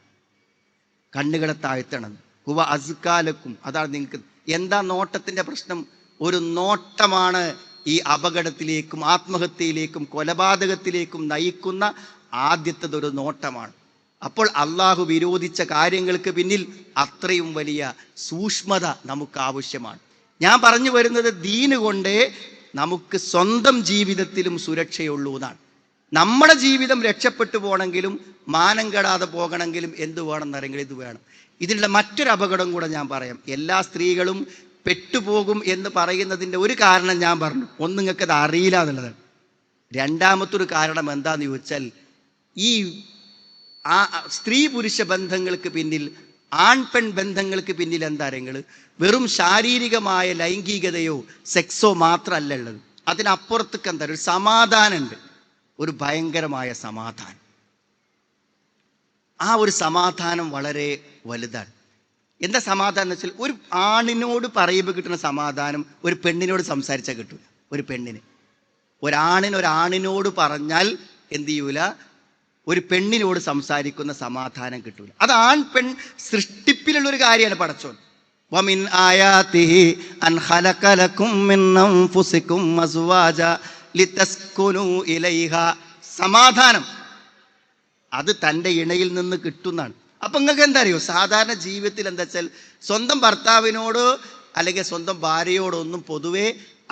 കണ്ണുകളെ താഴ്ത്തണം. ഹുവ അസ്കാലക്കും, അതാണ് നിങ്ങൾക്ക്. എന്താ നോട്ടത്തിന്റെ പ്രശ്നം? ഒരു നോട്ടമാണ് ഈ അപകടത്തിലേക്കും ആത്മഹത്യയിലേക്കും കൊലപാതകത്തിലേക്കും നയിക്കുന്ന ആദ്യത്തേതൊരു നോട്ടമാണ്. അപ്പോൾ അള്ളാഹു വിരോധിച്ച കാര്യങ്ങൾക്ക് പിന്നിൽ അത്രയും വലിയ സൂക്ഷ്മത നമുക്ക് ആവശ്യമാണ്. ഞാൻ പറഞ്ഞു വരുന്നത്, ദീന് കൊണ്ടേ നമുക്ക് സ്വന്തം ജീവിതത്തിലും സുരക്ഷയുള്ളൂ എന്നാണ്. നമ്മുടെ ജീവിതം രക്ഷപ്പെട്ടു പോകണമെങ്കിലും മാനം കെടാതെ പോകണമെങ്കിലും എന്ത് വേണമെന്നറിയെങ്കിൽ ഇത് വേണം. ഇതിനുള്ള മറ്റൊരു അപകടം കൂടെ ഞാൻ പറയാം. എല്ലാ സ്ത്രീകളും പെട്ടുപോകും എന്ന് പറയുന്നതിൻ്റെ ഒരു കാരണം ഞാൻ പറഞ്ഞു. ഒന്ന്, നിങ്ങൾക്കത് അറിയില്ല എന്നുള്ളതാണ്. രണ്ടാമത്തൊരു കാരണം എന്താണെന്ന് ചോദിച്ചാൽ, ഈ സ്ത്രീ പുരുഷ ബന്ധങ്ങൾക്ക് പിന്നിൽ, ആൺ പെൺ ബന്ധങ്ങൾക്ക് പിന്നിൽ എന്താ അറിയുങ്ങൾ? വെറും ശാരീരികമായ ലൈംഗികതയോ സെക്സോ മാത്രമല്ല ഉള്ളത്. അതിനപ്പുറത്തേക്ക് എന്താ ഒരു സമാധാനമുണ്ട്, ഒരു ഭയങ്കരമായ സമാധാനം. ആ ഒരു സമാധാനം വളരെ വലുതാണ്. എന്താ സമാധാനം എന്ന് വെച്ചാൽ, ഒരു ആണിനോട് പറയുമ്പോൾ കിട്ടുന്ന സമാധാനം ഒരു പെണ്ണിനോട് സംസാരിച്ചാൽ കിട്ടൂല. ഒരു പെണ്ണിന്, ഒരാണിനോട് പറഞ്ഞാൽ എന്ത് ചെയ്യൂല, ഒരു പെണ്ണിനോട് സംസാരിക്കുന്ന സമാധാനം കിട്ടൂല. അത് ആൺ പെൺ സൃഷ്ടിപ്പിലുള്ളൊരു കാര്യമാണ്. പടച്ചോൻ വമിൻ ആയാതിഹി അൻ ഖലഖ ലക്കും മിൻ അൻഫുസികും അസ്വാജ ലിതസ്കുനു ഇലൈഹ, സമാധാനം അത് തൻ്റെ ഇണയിൽ നിന്ന് കിട്ടുന്നതാണ്. അപ്പം നിങ്ങൾക്ക് എന്താ അറിയോ, സാധാരണ ജീവിതത്തിൽ എന്താ വെച്ചാൽ, സ്വന്തം ഭർത്താവിനോടോ അല്ലെങ്കിൽ സ്വന്തം ഭാര്യയോടോ ഒന്നും പൊതുവേ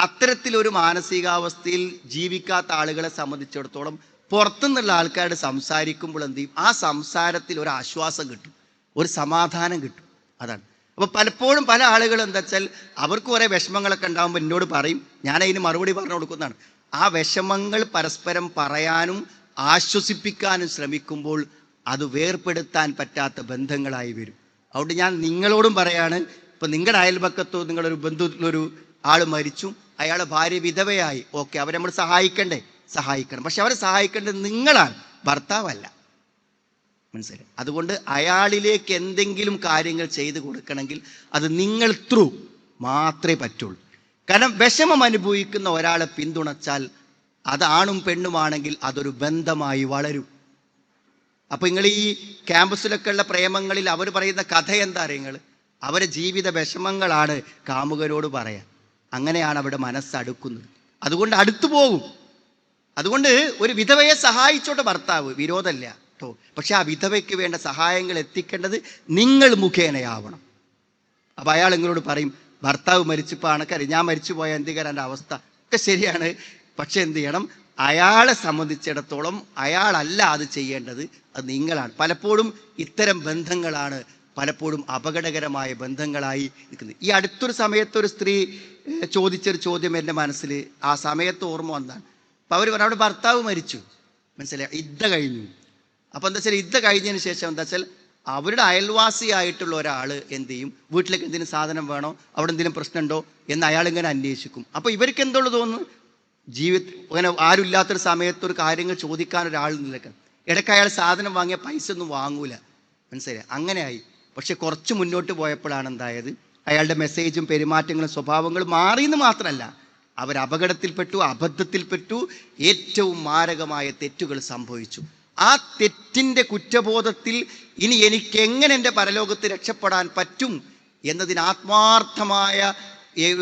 അത്തരത്തിലൊരു മാനസികാവസ്ഥയിൽ ജീവിക്കാത്ത ആളുകളെ സംബന്ധിച്ചിടത്തോളം പുറത്തുനിന്നുള്ള ആൾക്കാരോട് സംസാരിക്കുമ്പോൾ എന്ത് ചെയ്യും? ആ സംസാരത്തിൽ ഒരു ആശ്വാസം കിട്ടും, ഒരു സമാധാനം കിട്ടും. അതാണ്. അപ്പോൾ പലപ്പോഴും പല ആളുകളും എന്താ വെച്ചാൽ, അവർക്ക് കുറേ വിഷമങ്ങളൊക്കെ ഉണ്ടാകുമ്പോൾ എന്നോട് പറയും, ഞാൻ അതിന് മറുപടി പറഞ്ഞു കൊടുക്കുന്നതാണ്. ആ വിഷമങ്ങൾ പരസ്പരം പറയാനും ആശ്വസിപ്പിക്കാനും ശ്രമിക്കുമ്പോൾ അത് വേർപെടുത്താൻ പറ്റാത്ത ബന്ധങ്ങളായി വരും. അതുകൊണ്ട് ഞാൻ നിങ്ങളോടും പറയാണ്, ഇപ്പം നിങ്ങളുടെ അയൽപക്കത്തോ നിങ്ങളൊരു ബന്ധുവിലൊരു ആൾ മരിച്ചു, അയാളെ ഭാര്യ വിധവയായി, ഓക്കെ, അവരെ നമ്മൾ സഹായിക്കണം. പക്ഷെ അവരെ സഹായിക്കേണ്ടത് നിങ്ങളാണ്, ഭർത്താവല്ല. മനസ്സിലായി? അതുകൊണ്ട് അയാളിലേക്ക് എന്തെങ്കിലും കാര്യങ്ങൾ ചെയ്തു കൊടുക്കണമെങ്കിൽ അത് നിങ്ങൾ ത്രൂ മാത്രമേ പറ്റുള്ളൂ. കാരണം വിഷമം അനുഭവിക്കുന്ന ഒരാളെ പിന്തുണച്ചാൽ അത് ആണും പെണ്ണുമാണെങ്കിൽ അതൊരു ബന്ധമായി വളരും. അപ്പോൾ നിങ്ങൾ ഈ ക്യാമ്പസിലൊക്കെ ഉള്ള പ്രേമങ്ങളിൽ അവർ പറയുന്ന കഥ എന്താ അറിയുങ്ങൾ? അവരെ ജീവിത വിഷമങ്ങളാണ് കാമുകരോട് പറയാൻ. അങ്ങനെയാണ് അവിടെ മനസ്സടുക്കുന്നത്. അതുകൊണ്ട് അടുത്തു പോകും. അതുകൊണ്ട് ഒരു വിധവയെ സഹായിച്ചോട്ടെ ഭർത്താവ്, വിരോധമല്ല കേട്ടോ. പക്ഷെ ആ വിധവയ്ക്ക് വേണ്ട സഹായങ്ങൾ എത്തിക്കേണ്ടത് നിങ്ങൾ മുഖേനയാവണം. അപ്പോൾ അയാൾ നിങ്ങളോട് പറയും ഭർത്താവ് മരിച്ചപ്പോൾ അണക്കറിയാം ഞാൻ മരിച്ചു പോയ എന്തിക്കാരൻ്റെ അവസ്ഥ ഒക്കെ ശരിയാണ്. പക്ഷെ എന്ത് ചെയ്യണം, അയാളെ സംബന്ധിച്ചിടത്തോളം അയാളല്ല അത് ചെയ്യേണ്ടത്, അത് നിങ്ങളാണ്. പലപ്പോഴും ഇത്തരം ബന്ധങ്ങളാണ് പലപ്പോഴും അപകടകരമായ ബന്ധങ്ങളായി നിൽക്കുന്നത്. ഈ അടുത്തൊരു സമയത്ത് ഒരു സ്ത്രീ ചോദിച്ചൊരു ചോദ്യം എൻ്റെ മനസ്സിൽ ആ സമയത്ത് ഓർമ്മ വന്നതാണ്. അപ്പോൾ അവർ പറഞ്ഞു അവിടെ ഭർത്താവ് മരിച്ചു, മനസ്സിലായി, ഇദ്ദ കഴിഞ്ഞു. അപ്പോൾ എന്താ വെച്ചാൽ ഇദ്ദ കഴിഞ്ഞതിന് ശേഷം എന്താ വെച്ചാൽ അവരുടെ അയൽവാസിയായിട്ടുള്ള ഒരാൾ എന്ത് ചെയ്യും, വീട്ടിലേക്ക് എന്തെങ്കിലും സാധനം വേണോ, അവിടെ എന്തെങ്കിലും പ്രശ്നമുണ്ടോ എന്ന് അയാളിങ്ങനെ അന്വേഷിക്കും. അപ്പോൾ ഇവർക്ക് എന്തുള്ളൂ തോന്നുന്നു, അങ്ങനെ ആരും ഇല്ലാത്തൊരു സമയത്ത് ഒരു കാര്യങ്ങൾ ചോദിക്കാൻ ഒരാൾ നിൽക്കണം. ഇടയ്ക്ക് അയാൾ സാധനം വാങ്ങിയ പൈസ ഒന്നും വാങ്ങൂല, മനസ്സിലായി, അങ്ങനെയായി. പക്ഷെ കുറച്ച് മുന്നോട്ട് പോയപ്പോഴാണ് എന്തായത്, അയാളുടെ മെസ്സേജും പെരുമാറ്റങ്ങളും സ്വഭാവങ്ങളും മാറിയെന്ന് മാത്രമല്ല, അവർ അപകടത്തിൽപ്പെട്ടു, അബദ്ധത്തിൽപ്പെട്ടു, ഏറ്റവും മാരകമായ തെറ്റുകൾ സംഭവിച്ചു. ആ തെറ്റിൻ്റെ കുറ്റബോധത്തിൽ ഇനി എനിക്ക് എങ്ങനെ എൻ്റെ പരലോകത്ത് രക്ഷപ്പെടാൻ പറ്റും എന്നതിന് ആത്മാർത്ഥമായ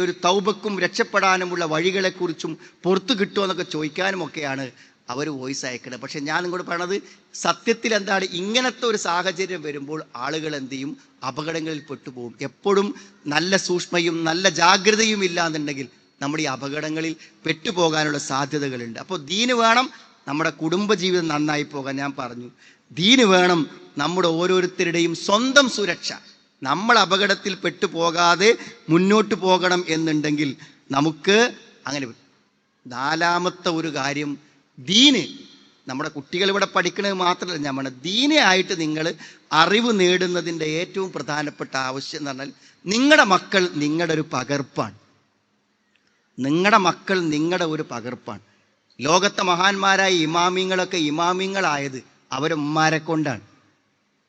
ഒരു തൗബക്കും രക്ഷപ്പെടാനുമുള്ള വഴികളെക്കുറിച്ചും പുറത്തു കിട്ടുമോ എന്നൊക്കെ ചോദിക്കാനുമൊക്കെയാണ് അവർ വോയിസ് അയക്കുന്നത്. പക്ഷെ ഞാൻ നിങ്ങളോട് പറയണത് സത്യത്തിൽ എന്താണ്, ഇങ്ങനത്തെ ഒരു സാഹചര്യം വരുമ്പോൾ ആളുകൾ എന്ത് ചെയ്യും, അപകടങ്ങളിൽ പെട്ടുപോകും. എപ്പോഴും നല്ല സൂക്ഷ്മയും നല്ല ജാഗ്രതയും ഇല്ലാന്നുണ്ടെങ്കിൽ നമ്മൾ ഈ അപകടങ്ങളിൽ പെട്ടുപോകാനുള്ള സാധ്യതകളുണ്ട്. അപ്പോൾ ദീന് വേണം നമ്മുടെ കുടുംബജീവിതം നന്നായി പോകാൻ. ഞാൻ പറഞ്ഞു, ദീന് വേണം നമ്മുടെ ഓരോരുത്തരുടെയും സ്വന്തം സുരക്ഷ. നമ്മൾ അപകടത്തിൽ പെട്ടുപോകാതെ മുന്നോട്ട് പോകണം എന്നുണ്ടെങ്കിൽ നമുക്ക് അങ്ങനെ. നാലാമത്തെ ഒരു കാര്യം, ദീന്. നമ്മുടെ കുട്ടികൾ ഇവിടെ പഠിക്കുന്നത് മാത്രമല്ല, ഞാൻ പറഞ്ഞത് ദീനെ ആയിട്ട് നിങ്ങൾ അറിവ് നേടുന്നതിൻ്റെ ഏറ്റവും പ്രധാനപ്പെട്ട ആവശ്യം എന്ന് പറഞ്ഞാൽ നിങ്ങളുടെ മക്കൾ നിങ്ങളുടെ ഒരു പകർപ്പാണ്. നിങ്ങളുടെ മക്കൾ നിങ്ങളുടെ ഒരു പകർപ്പാണ്. ലോകത്തെ മഹാന്മാരായ ഇമാമിങ്ങളൊക്കെ ഇമാമിങ്ങളായത് അവരുമ്മാരെ കൊണ്ടാണ്,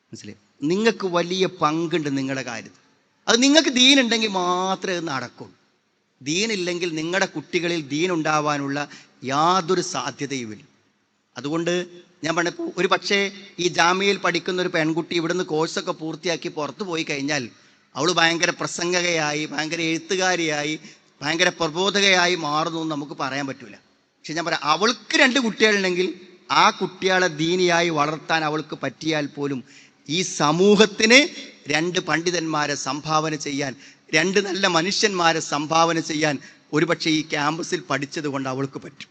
മനസ്സിലായി. നിങ്ങൾക്ക് വലിയ പങ്കുണ്ട് നിങ്ങളുടെ കാര്യത്തിൽ. അത് നിങ്ങൾക്ക് ദീനുണ്ടെങ്കിൽ മാത്രമേ അത് നടക്കുള്ളൂ. ദീനില്ലെങ്കിൽ നിങ്ങളുടെ കുട്ടികളിൽ ദീനുണ്ടാവാനുള്ള യാതൊരു സാധ്യതയുമില്ല. അതുകൊണ്ട് ഞാൻ പറഞ്ഞപ്പോൾ ഒരു പക്ഷേ ഈ ജാമ്യയിൽ പഠിക്കുന്ന ഒരു പെൺകുട്ടി ഇവിടുന്ന് കോഴ്സൊക്കെ പൂർത്തിയാക്കി പുറത്തു പോയി കഴിഞ്ഞാൽ അവൾ ഭയങ്കര പ്രസംഗകയായി, ഭയങ്കര എഴുത്തുകാരിയായി, ഭയങ്കര പ്രബോധകയായി മാറുന്നു എന്ന് നമുക്ക് പറയാൻ പറ്റില്ല. പക്ഷെ ഞാൻ പറയാം, അവൾക്ക് 2 കുട്ടികളുണ്ടെങ്കിൽ ആ കുട്ടികളെ ദീനിയായി വളർത്താൻ അവൾക്ക് പറ്റിയാൽ പോലും ഈ സമൂഹത്തിന് 2 പണ്ഡിതന്മാരെ സംഭാവന ചെയ്യാൻ, 2 നല്ല മനുഷ്യന്മാരെ സംഭാവന ചെയ്യാൻ ഒരുപക്ഷെ ഈ ക്യാമ്പസിൽ പഠിച്ചത് കൊണ്ട് അവൾക്ക് പറ്റും.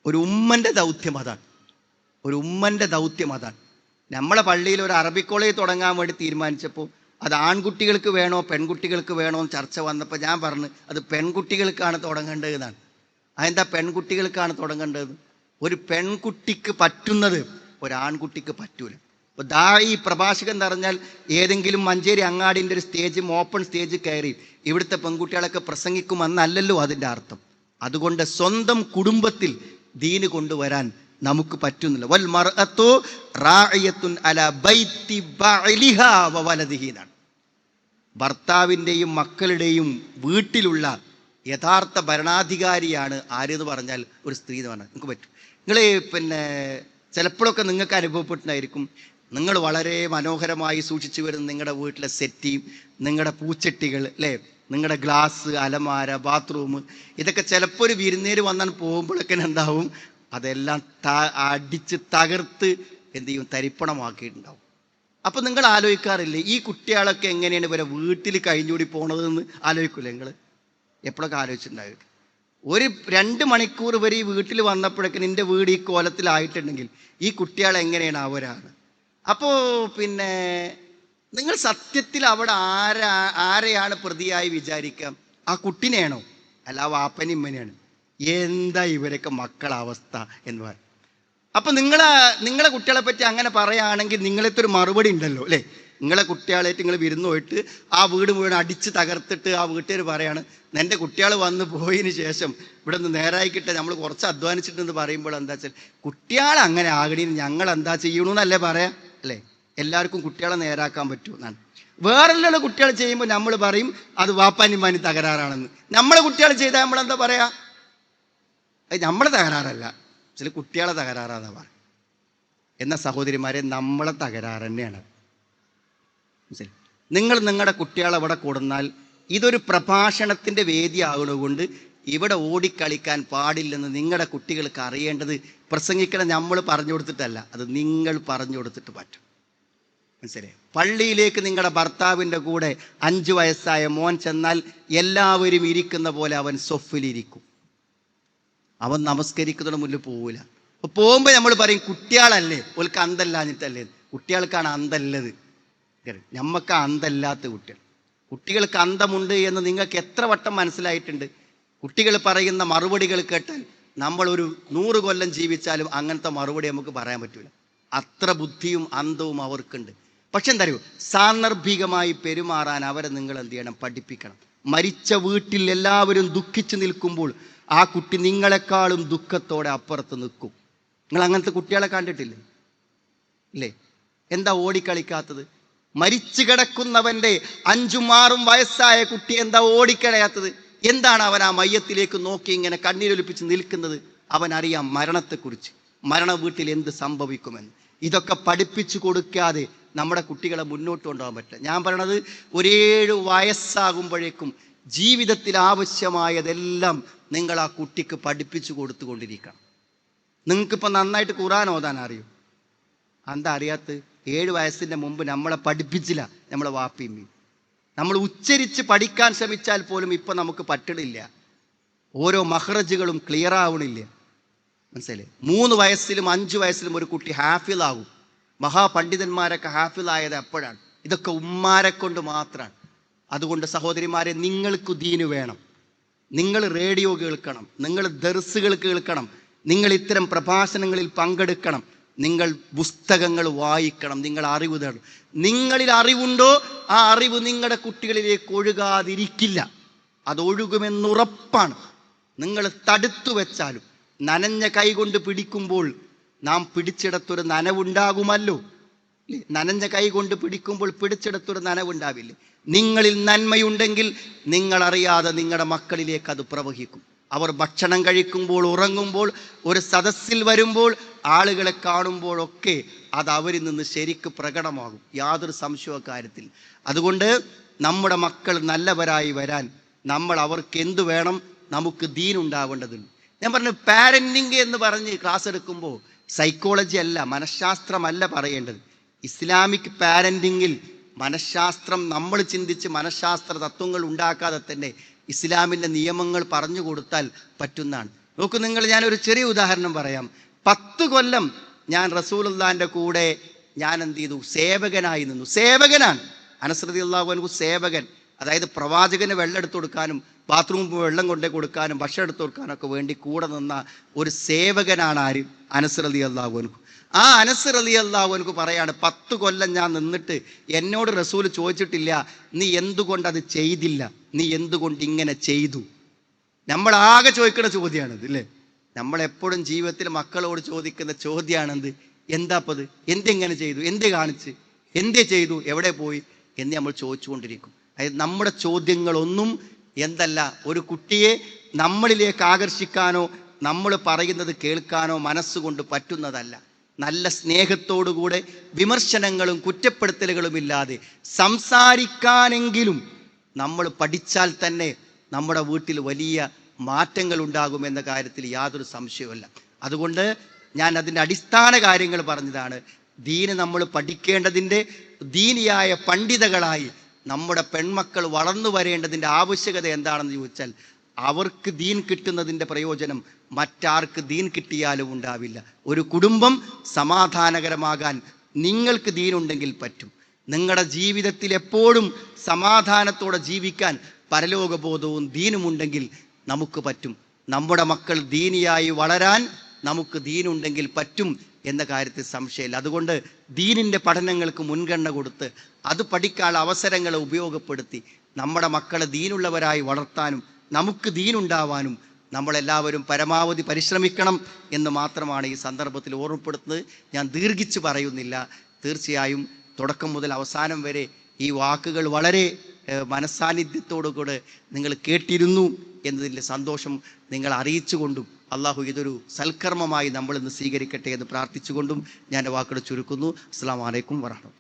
ഒരു ഉമ്മൻ്റെ ദൗത്യം അതാണ്, ഒരു ഉമ്മൻ്റെ ദൗത്യം അതാണ്. നമ്മളെ പള്ളിയിൽ ഒരു അറബി കോളേജ് തുടങ്ങാൻ വേണ്ടി തീരുമാനിച്ചപ്പോൾ അത് ആൺകുട്ടികൾക്ക് വേണോ പെൺകുട്ടികൾക്ക് വേണോ എന്ന് ചർച്ച വന്നപ്പോൾ ഞാൻ പറഞ്ഞു അത് പെൺകുട്ടികൾക്കാണ് തുടങ്ങേണ്ടതെന്നാണ്. അതെന്താ പെൺകുട്ടികൾക്കാണ് തുടങ്ങേണ്ടത്? ഒരു പെൺകുട്ടിക്ക് പറ്റുന്നത് ഒരാൺകുട്ടിക്ക് പറ്റൂല. ഇപ്പോൾ ഈ പ്രഭാഷകൻ എന്ന് പറഞ്ഞാൽ ഏതെങ്കിലും മഞ്ചേരി അങ്ങാടിൻ്റെ ഒരു സ്റ്റേജ്, ഓപ്പൺ സ്റ്റേജ് കയറി ഇവിടുത്തെ പെൺകുട്ടികളൊക്കെ പ്രസംഗിക്കുമെന്നല്ലല്ലോ അതിൻ്റെ അർത്ഥം. അതുകൊണ്ട് സ്വന്തം കുടുംബത്തിൽ ദീന് കൊണ്ടുവരാൻ നമുക്ക് പറ്റുന്നില്ല. വൽ മർഅത്തു റാഇയത്തുൻ അലാ ബൈത്തി ബഅലിഹാ വ വലദിഹി എന്നാണ്. ഭർത്താവിൻ്റെയും മക്കളുടെയും വീട്ടിലുള്ള യഥാർത്ഥ ഭരണാധികാരിയാണ് ആരെന്ന് പറഞ്ഞാൽ ഒരു സ്ത്രീ എന്ന് പറഞ്ഞാൽ നിങ്ങൾക്ക് പറ്റും. നിങ്ങൾ ചിലപ്പോഴൊക്കെ നിങ്ങൾക്ക് അനുഭവപ്പെട്ടിട്ടുണ്ടായിരിക്കും, നിങ്ങൾ വളരെ മനോഹരമായി സൂക്ഷിച്ചു വരുന്ന നിങ്ങളുടെ വീട്ടിലെ സെറ്റി, നിങ്ങളുടെ പൂച്ചട്ടികൾ, അല്ലേ, നിങ്ങളുടെ ഗ്ലാസ്, അലമാര, ബാത്റൂം, ഇതൊക്കെ ചിലപ്പോൾ ഒരു വിരുന്നേര് വന്നാൽ പോകുമ്പോഴൊക്കെ എന്താവും, അതെല്ലാം അടിച്ച് തകർത്ത് എന്ത് ചെയ്യും, തരിപ്പണമാക്കിയിട്ടുണ്ടാവും. അപ്പം നിങ്ങൾ ആലോചിക്കാറില്ലേ ഈ കുട്ടികളൊക്കെ എങ്ങനെയാണ് ഇവരെ വീട്ടിൽ കഴിഞ്ഞുകൂടി പോണതെന്ന് ആലോചിക്കില്ലേ? നിങ്ങൾ എപ്പോഴൊക്കെ ആലോചിച്ചിട്ടുണ്ടാവും? ഒരു 2 മണിക്കൂർ വരെ ഈ വീട്ടിൽ വന്നപ്പോഴൊക്കെ നിൻ്റെ വീട് ഈ കോലത്തിലായിട്ടുണ്ടെങ്കിൽ ഈ കുട്ടികൾ എങ്ങനെയാണ് അവരാണ്. അപ്പോൾ നിങ്ങൾ സത്യത്തിൽ അവിടെ ആരെയാണ് പ്രതിയായി വിചാരിക്കുക? ആ കുട്ടിനെയാണോ? അല്ല വാപ്പനിമ്മനെയാണ്? എന്താ ഇവരൊക്കെ മക്കളെ അവസ്ഥ എന്ന് പറയും. അപ്പം നിങ്ങളെ കുട്ടികളെ പറ്റി അങ്ങനെ പറയുകയാണെങ്കിൽ നിങ്ങളത്തെ ഒരു മറുപടി ഉണ്ടല്ലോ, അല്ലേ? നിങ്ങളെ കുട്ടികളായിട്ട് നിങ്ങൾ വിരുന്ന് പോയിട്ട് ആ വീട് മുഴുവൻ അടിച്ച് തകർത്തിട്ട് ആ വീട്ടുകാർ പറയാണ് എൻ്റെ കുട്ടികൾ വന്ന് പോയതിന് ശേഷം ഇവിടെ നിന്ന് നേരായിക്കിട്ടെ നമ്മൾ കുറച്ച് അധ്വാനിച്ചിട്ടെന്ന് പറയുമ്പോൾ എന്താ വെച്ചാൽ കുട്ടികളെ അങ്ങനെ ആകണീന് ഞങ്ങൾ എന്താ ചെയ്യണമെന്നല്ലേ പറയാം, അല്ലേ? എല്ലാവർക്കും കുട്ടികളെ നേരാക്കാൻ പറ്റുമെന്നാണ്. വേറെല്ലാം കുട്ടികൾ ചെയ്യുമ്പോൾ നമ്മൾ പറയും അത് വാപ്പാനിമാനി തകരാറാണെന്ന്. നമ്മളെ കുട്ടികൾ ചെയ്താൽ നമ്മളെന്താ പറയാ? അത് നമ്മളെ തകരാറല്ല, ചില കുട്ടികളെ തകരാറാന്നാ പറയുക. എന്നാൽ സഹോദരിമാരെ, നമ്മളെ തകരാറ് തന്നെയാണ്. നിങ്ങൾ നിങ്ങളുടെ കുട്ടികളെ ഇവിടെ കൊടുന്നാൽ ഇതൊരു പ്രഭാഷണത്തിൻ്റെ വേദിയാകുന്നതുകൊണ്ട് ഇവിടെ ഓടിക്കളിക്കാൻ പാടില്ലെന്ന് നിങ്ങളുടെ കുട്ടികൾക്ക് അറിയേണ്ടത് പ്രസംഗിക്കണം നമ്മൾ പറഞ്ഞു കൊടുത്തിട്ടല്ല, അത് നിങ്ങൾ പറഞ്ഞു കൊടുത്തിട്ട് പറ്റും. മനസ്സിലായി? പള്ളിയിലേക്ക് നിങ്ങളുടെ ഭർത്താവിൻ്റെ കൂടെ 5 വയസ്സായ മോൻ ചെന്നാൽ എല്ലാവരും ഇരിക്കുന്ന പോലെ അവൻ സൊഫിലിരിക്കും. അവൻ നമസ്കരിക്കുന്നതിന് മുന്നിൽ പോവില്ല. അപ്പോൾ പോകുമ്പോൾ നമ്മൾ പറയും കുട്ടികളല്ലേ, ഓൾക്ക് അന്തല്ലാഞ്ഞിട്ടല്ലേ. കുട്ടികൾക്കാണ് അന്തല്ലത്, നമ്മൾക്ക് അന്തല്ലാത്ത കുട്ടികൾക്ക് അന്തമുണ്ട് എന്ന് നിങ്ങൾക്ക് എത്ര വട്ടം മനസ്സിലായിട്ടുണ്ട്? കുട്ടികൾ പറയുന്ന മറുപടികൾ കേട്ടാൽ നമ്മളൊരു 100 കൊല്ലം ജീവിച്ചാലും അങ്ങനത്തെ മറുപടി നമുക്ക് പറയാൻ പറ്റില്ല. അത്ര ബുദ്ധിയും അന്തവും അവർക്കുണ്ട്. പക്ഷെ എന്താ അറിയോ, സാന്ദർഭികമായി പെരുമാറാൻ അവരെ നിങ്ങൾ എന്ത് ചെയ്യണം? പഠിപ്പിക്കണം. മരിച്ച വീട്ടിൽ എല്ലാവരും ദുഃഖിച്ച് നിൽക്കുമ്പോൾ ആ കുട്ടി നിങ്ങളെക്കാളും ദുഃഖത്തോടെ അപ്പുറത്ത് നിൽക്കും. നിങ്ങൾ അങ്ങനത്തെ കുട്ടികളെ കണ്ടിട്ടില്ലേ? ഇല്ലേ? എന്താ ഓടിക്കളിക്കാത്തത്? മരിച്ചു കിടക്കുന്നവൻ്റെ 5ഉം 6ഉം വയസ്സായ കുട്ടി എന്താ ഓടിക്കളയാത്തത്? എന്താണ് അവൻ ആ മയ്യത്തിലേക്ക് നോക്കി ഇങ്ങനെ കണ്ണീരൊലിപ്പിച്ച് നിൽക്കുന്നത്? അവനറിയാം മരണത്തെക്കുറിച്ച്, മരണ വീട്ടിൽ എന്ത് സംഭവിക്കുമെന്ന്. ഇതൊക്കെ പഠിപ്പിച്ചു കൊടുക്കാതെ നമ്മുടെ കുട്ടികളെ മുന്നോട്ട് കൊണ്ടുപോകാൻ പറ്റില്ല. ഞാൻ പറയണത്, ഒരു 7 വയസ്സാകുമ്പോഴേക്കും ജീവിതത്തിൽ ആവശ്യമായതെല്ലാം നിങ്ങൾ ആ കുട്ടിക്ക് പഠിപ്പിച്ചു കൊടുത്തുകൊണ്ടിരിക്കണം. നിങ്ങൾക്കിപ്പോൾ നന്നായിട്ട് ഖുർആൻ ഓതാൻ അറിയും. എന്താ അറിയാത്ത? 7 വയസ്സിൻ്റെ മുമ്പ് നമ്മളെ പഠിപ്പിച്ചില്ല നമ്മളെ വാപ്പിയും. നമ്മൾ ഉച്ചരിച്ച് പഠിക്കാൻ ശ്രമിച്ചാൽ പോലും ഇപ്പം നമുക്ക് പറ്റണില്ല. ഓരോ മഹ്റജുകളും ക്ലിയർ ആവണില്ല. മനസ്സിലായി? 3 വയസ്സിലും 5 വയസ്സിലും ഒരു കുട്ടി ഹാഫിളാകും. മഹാപണ്ഡിതന്മാരൊക്കെ ഹാഫിളായത് എപ്പോഴാണ്? ഇതൊക്കെ ഉമ്മാരെ കൊണ്ട് മാത്രമാണ്. അതുകൊണ്ട് സഹോദരിമാരെ, നിങ്ങൾക്ക് ദീന് വേണം. നിങ്ങൾ റേഡിയോ കേൾക്കണം, നിങ്ങൾ ദർസുകൾ കേൾക്കണം, നിങ്ങൾ ഇത്തരം പ്രഭാഷണങ്ങളിൽ പങ്കെടുക്കണം, നിങ്ങൾ പുസ്തകങ്ങൾ വായിക്കണം, നിങ്ങൾ അറിവ് തേടണം. നിങ്ങളിൽ അറിവുണ്ടോ ആ അറിവ് നിങ്ങളുടെ കുട്ടികളിലേക്ക് ഒഴുകാതിരിക്കില്ല. അതൊഴുകുമെന്നുറപ്പാണ്. നിങ്ങൾ തടുത്തു വെച്ചാലും നനഞ്ഞ കൈ കൊണ്ട് പിടിക്കുമ്പോൾ നാം പിടിച്ചിടത്തൊരു നനവുണ്ടാകുമല്ലോ. നനഞ്ഞ കൈ കൊണ്ട് പിടിക്കുമ്പോൾ പിടിച്ചിടത്തൊരു നനവുണ്ടാവില്ലേ? നിങ്ങളിൽ നന്മയുണ്ടെങ്കിൽ നിങ്ങളറിയാതെ നിങ്ങളുടെ മക്കളിലേക്ക് അത് പ്രവഹിക്കും. അവർ ഭക്ഷണം കഴിക്കുമ്പോൾ, ഉറങ്ങുമ്പോൾ, ഒരു സദസ്സിൽ വരുമ്പോൾ, ആളുകളെ കാണുമ്പോഴൊക്കെ അത് അവരിൽ നിന്ന് ശരിക്ക് പ്രകടമാകും. യാതൊരു സംശയ കാര്യത്തിൽ. അതുകൊണ്ട് നമ്മുടെ മക്കൾ നല്ലവരായി വരാൻ നമ്മൾ അവർക്ക് എന്തു വേണം? നമുക്ക് ദീൻ ഉണ്ടാവേണ്ടതുണ്ട്. ഞാൻ പറഞ്ഞു, പാരന്റിങ് എന്ന് പറഞ്ഞ് ക്ലാസ് എടുക്കുമ്പോൾ സൈക്കോളജി അല്ല, മനഃശാസ്ത്രമല്ല പറയേണ്ടത്. ഇസ്ലാമിക് പാരന്റിങ്ങിൽ മനഃശാസ്ത്രം നമ്മൾ ചിന്തിച്ച് മനഃശാസ്ത്ര തത്വങ്ങൾ ഉണ്ടാക്കാതെ തന്നെ ഇസ്ലാമിൻ്റെ നിയമങ്ങൾ പറഞ്ഞു കൊടുത്താൽ പറ്റുന്നതാണ്. നോക്കൂ നിങ്ങൾ, ഞാനൊരു ചെറിയ ഉദാഹരണം പറയാം. 10 കൊല്ലം ഞാൻ റസൂലുള്ളാഹിൻ്റെ കൂടെ ഞാൻ എന്ത് ചെയ്തു? സേവകനായി നിന്നു. സേവകനാണ്. അനസ് റളിയല്ലാഹു അൻഹു സേവകൻ. അതായത് പ്രവാചകന് വെള്ളം എടുത്തു കൊടുക്കാനും ബാത്റൂമിൽ വെള്ളം കൊണ്ടേ കൊടുക്കാനും ഭക്ഷണം എടുത്തു കൊടുക്കാനൊക്കെ വേണ്ടി കൂടെ നിന്ന ഒരു സേവകനാണ് ആര്? അനസ് റളിയല്ലാഹു അൻഹു. ആ അനസ് റളിയല്ലാഹു അൻഹു പറയാണ്, 10 കൊല്ലം ഞാൻ നിന്നിട്ട് എന്നോട് റസൂൽ ചോദിച്ചിട്ടില്ല നീ എന്തുകൊണ്ട് അത് ചെയ്തില്ല, നീ എന്തുകൊണ്ട് ഇങ്ങനെ ചെയ്തു. നമ്മളാകെ ചോദിക്കുന്ന ചോദ്യമാണിത്, അല്ലേ? നമ്മളെപ്പോഴും ജീവിതത്തിൽ മക്കളോട് ചോദിക്കുന്ന ചോദ്യമാണെന്ത്? എന്താപ്പത്? എന്തെങ്ങനെ ചെയ്തു, എന്തേ കാണിച്ച്, എന്തേ ചെയ്തു, എവിടെ പോയി എന്ന് നമ്മൾ ചോദിച്ചുകൊണ്ടിരിക്കും. അതായത് നമ്മുടെ ചോദ്യങ്ങളൊന്നും എന്തല്ല, ഒരു കുട്ടിയെ നമ്മളിലേക്ക് ആകർഷിക്കാനോ നമ്മൾ പറയുന്നത് കേൾക്കാനോ മനസ്സുകൊണ്ട് പറ്റുന്നതല്ല. നല്ല സ്നേഹത്തോടുകൂടെ വിമർശനങ്ങളും കുറ്റപ്പെടുത്തലുകളും ഇല്ലാതെ സംസാരിക്കാനെങ്കിലും നമ്മൾ പഠിച്ചാൽ തന്നെ നമ്മുടെ വീട്ടിൽ വലിയ മാറ്റങ്ങൾ ഉണ്ടാകുമെന്ന കാര്യത്തിൽ യാതൊരു സംശയവുമില്ല. അതുകൊണ്ട് ഞാൻ അതിൻ്റെ അടിസ്ഥാന കാര്യങ്ങൾ പറഞ്ഞതാണ്. ദീന് നമ്മൾ പഠിക്കേണ്ടതിൻ്റെ, ദീനിയായ പണ്ഡിതകളായി നമ്മുടെ പെൺമക്കൾ വളർന്നു വരേണ്ടതിൻ്റെ ആവശ്യകത എന്താണെന്ന് ചോദിച്ചാൽ, അവർക്ക് ദീൻ കിട്ടുന്നതിൻ്റെ പ്രയോജനം മറ്റാർക്ക് ദീൻ കിട്ടിയാലും ഉണ്ടാവില്ല. ഒരു കുടുംബം സമാധാനകരമാകാൻ നിങ്ങൾക്ക് ദീനുണ്ടെങ്കിൽ പറ്റും. നിങ്ങളുടെ ജീവിതത്തിൽ എപ്പോഴും സമാധാനത്തോടെ ജീവിക്കാൻ പരലോകബോധവും ദീനുമുണ്ടെങ്കിൽ നമുക്ക് പറ്റും. നമ്മുടെ മക്കൾ ദീനിയായി വളരാൻ നമുക്ക് ദീനുണ്ടെങ്കിൽ പറ്റും എന്ന കാര്യത്തിൽ സംശയമില്ല. അതുകൊണ്ട് ദീനിൻ്റെ പഠനങ്ങൾക്ക് മുൻഗണന കൊടുത്ത് അത് പഠിക്കാനുള്ള അവസരങ്ങളെ ഉപയോഗപ്പെടുത്തി നമ്മുടെ മക്കളെ ദീനുള്ളവരായി വളർത്താനും നമുക്ക് ദീനുണ്ടാവാനും നമ്മളെല്ലാവരും പരമാവധി പരിശ്രമിക്കണം എന്ന് മാത്രമാണ് ഈ സന്ദർഭത്തിൽ ഓർമ്മപ്പെടുത്തുന്നത്. ഞാൻ ദീർഘിച്ച് പറയുന്നില്ല. തീർച്ചയായും തുടക്കം മുതൽ അവസാനം വരെ ഈ വാക്കുകൾ വളരെ മനസ്സാന്നിധ്യത്തോടുകൂടെ നിങ്ങൾ കേട്ടിരുന്നു എന്നതിൻ്റെ സന്തോഷം നിങ്ങൾ അറിയിച്ചുകൊണ്ടും അള്ളാഹു ഇതൊരു സൽക്കർമ്മമായി നമ്മളിന്ന് സ്വീകരിക്കട്ടെ എന്ന് പ്രാർത്ഥിച്ചുകൊണ്ടും ഞാൻ വാക്കുകൾ ചുരുക്കുന്നു. അസ്സലാമു അലൈക്കും വറഹ്മത്തുള്ളാഹി.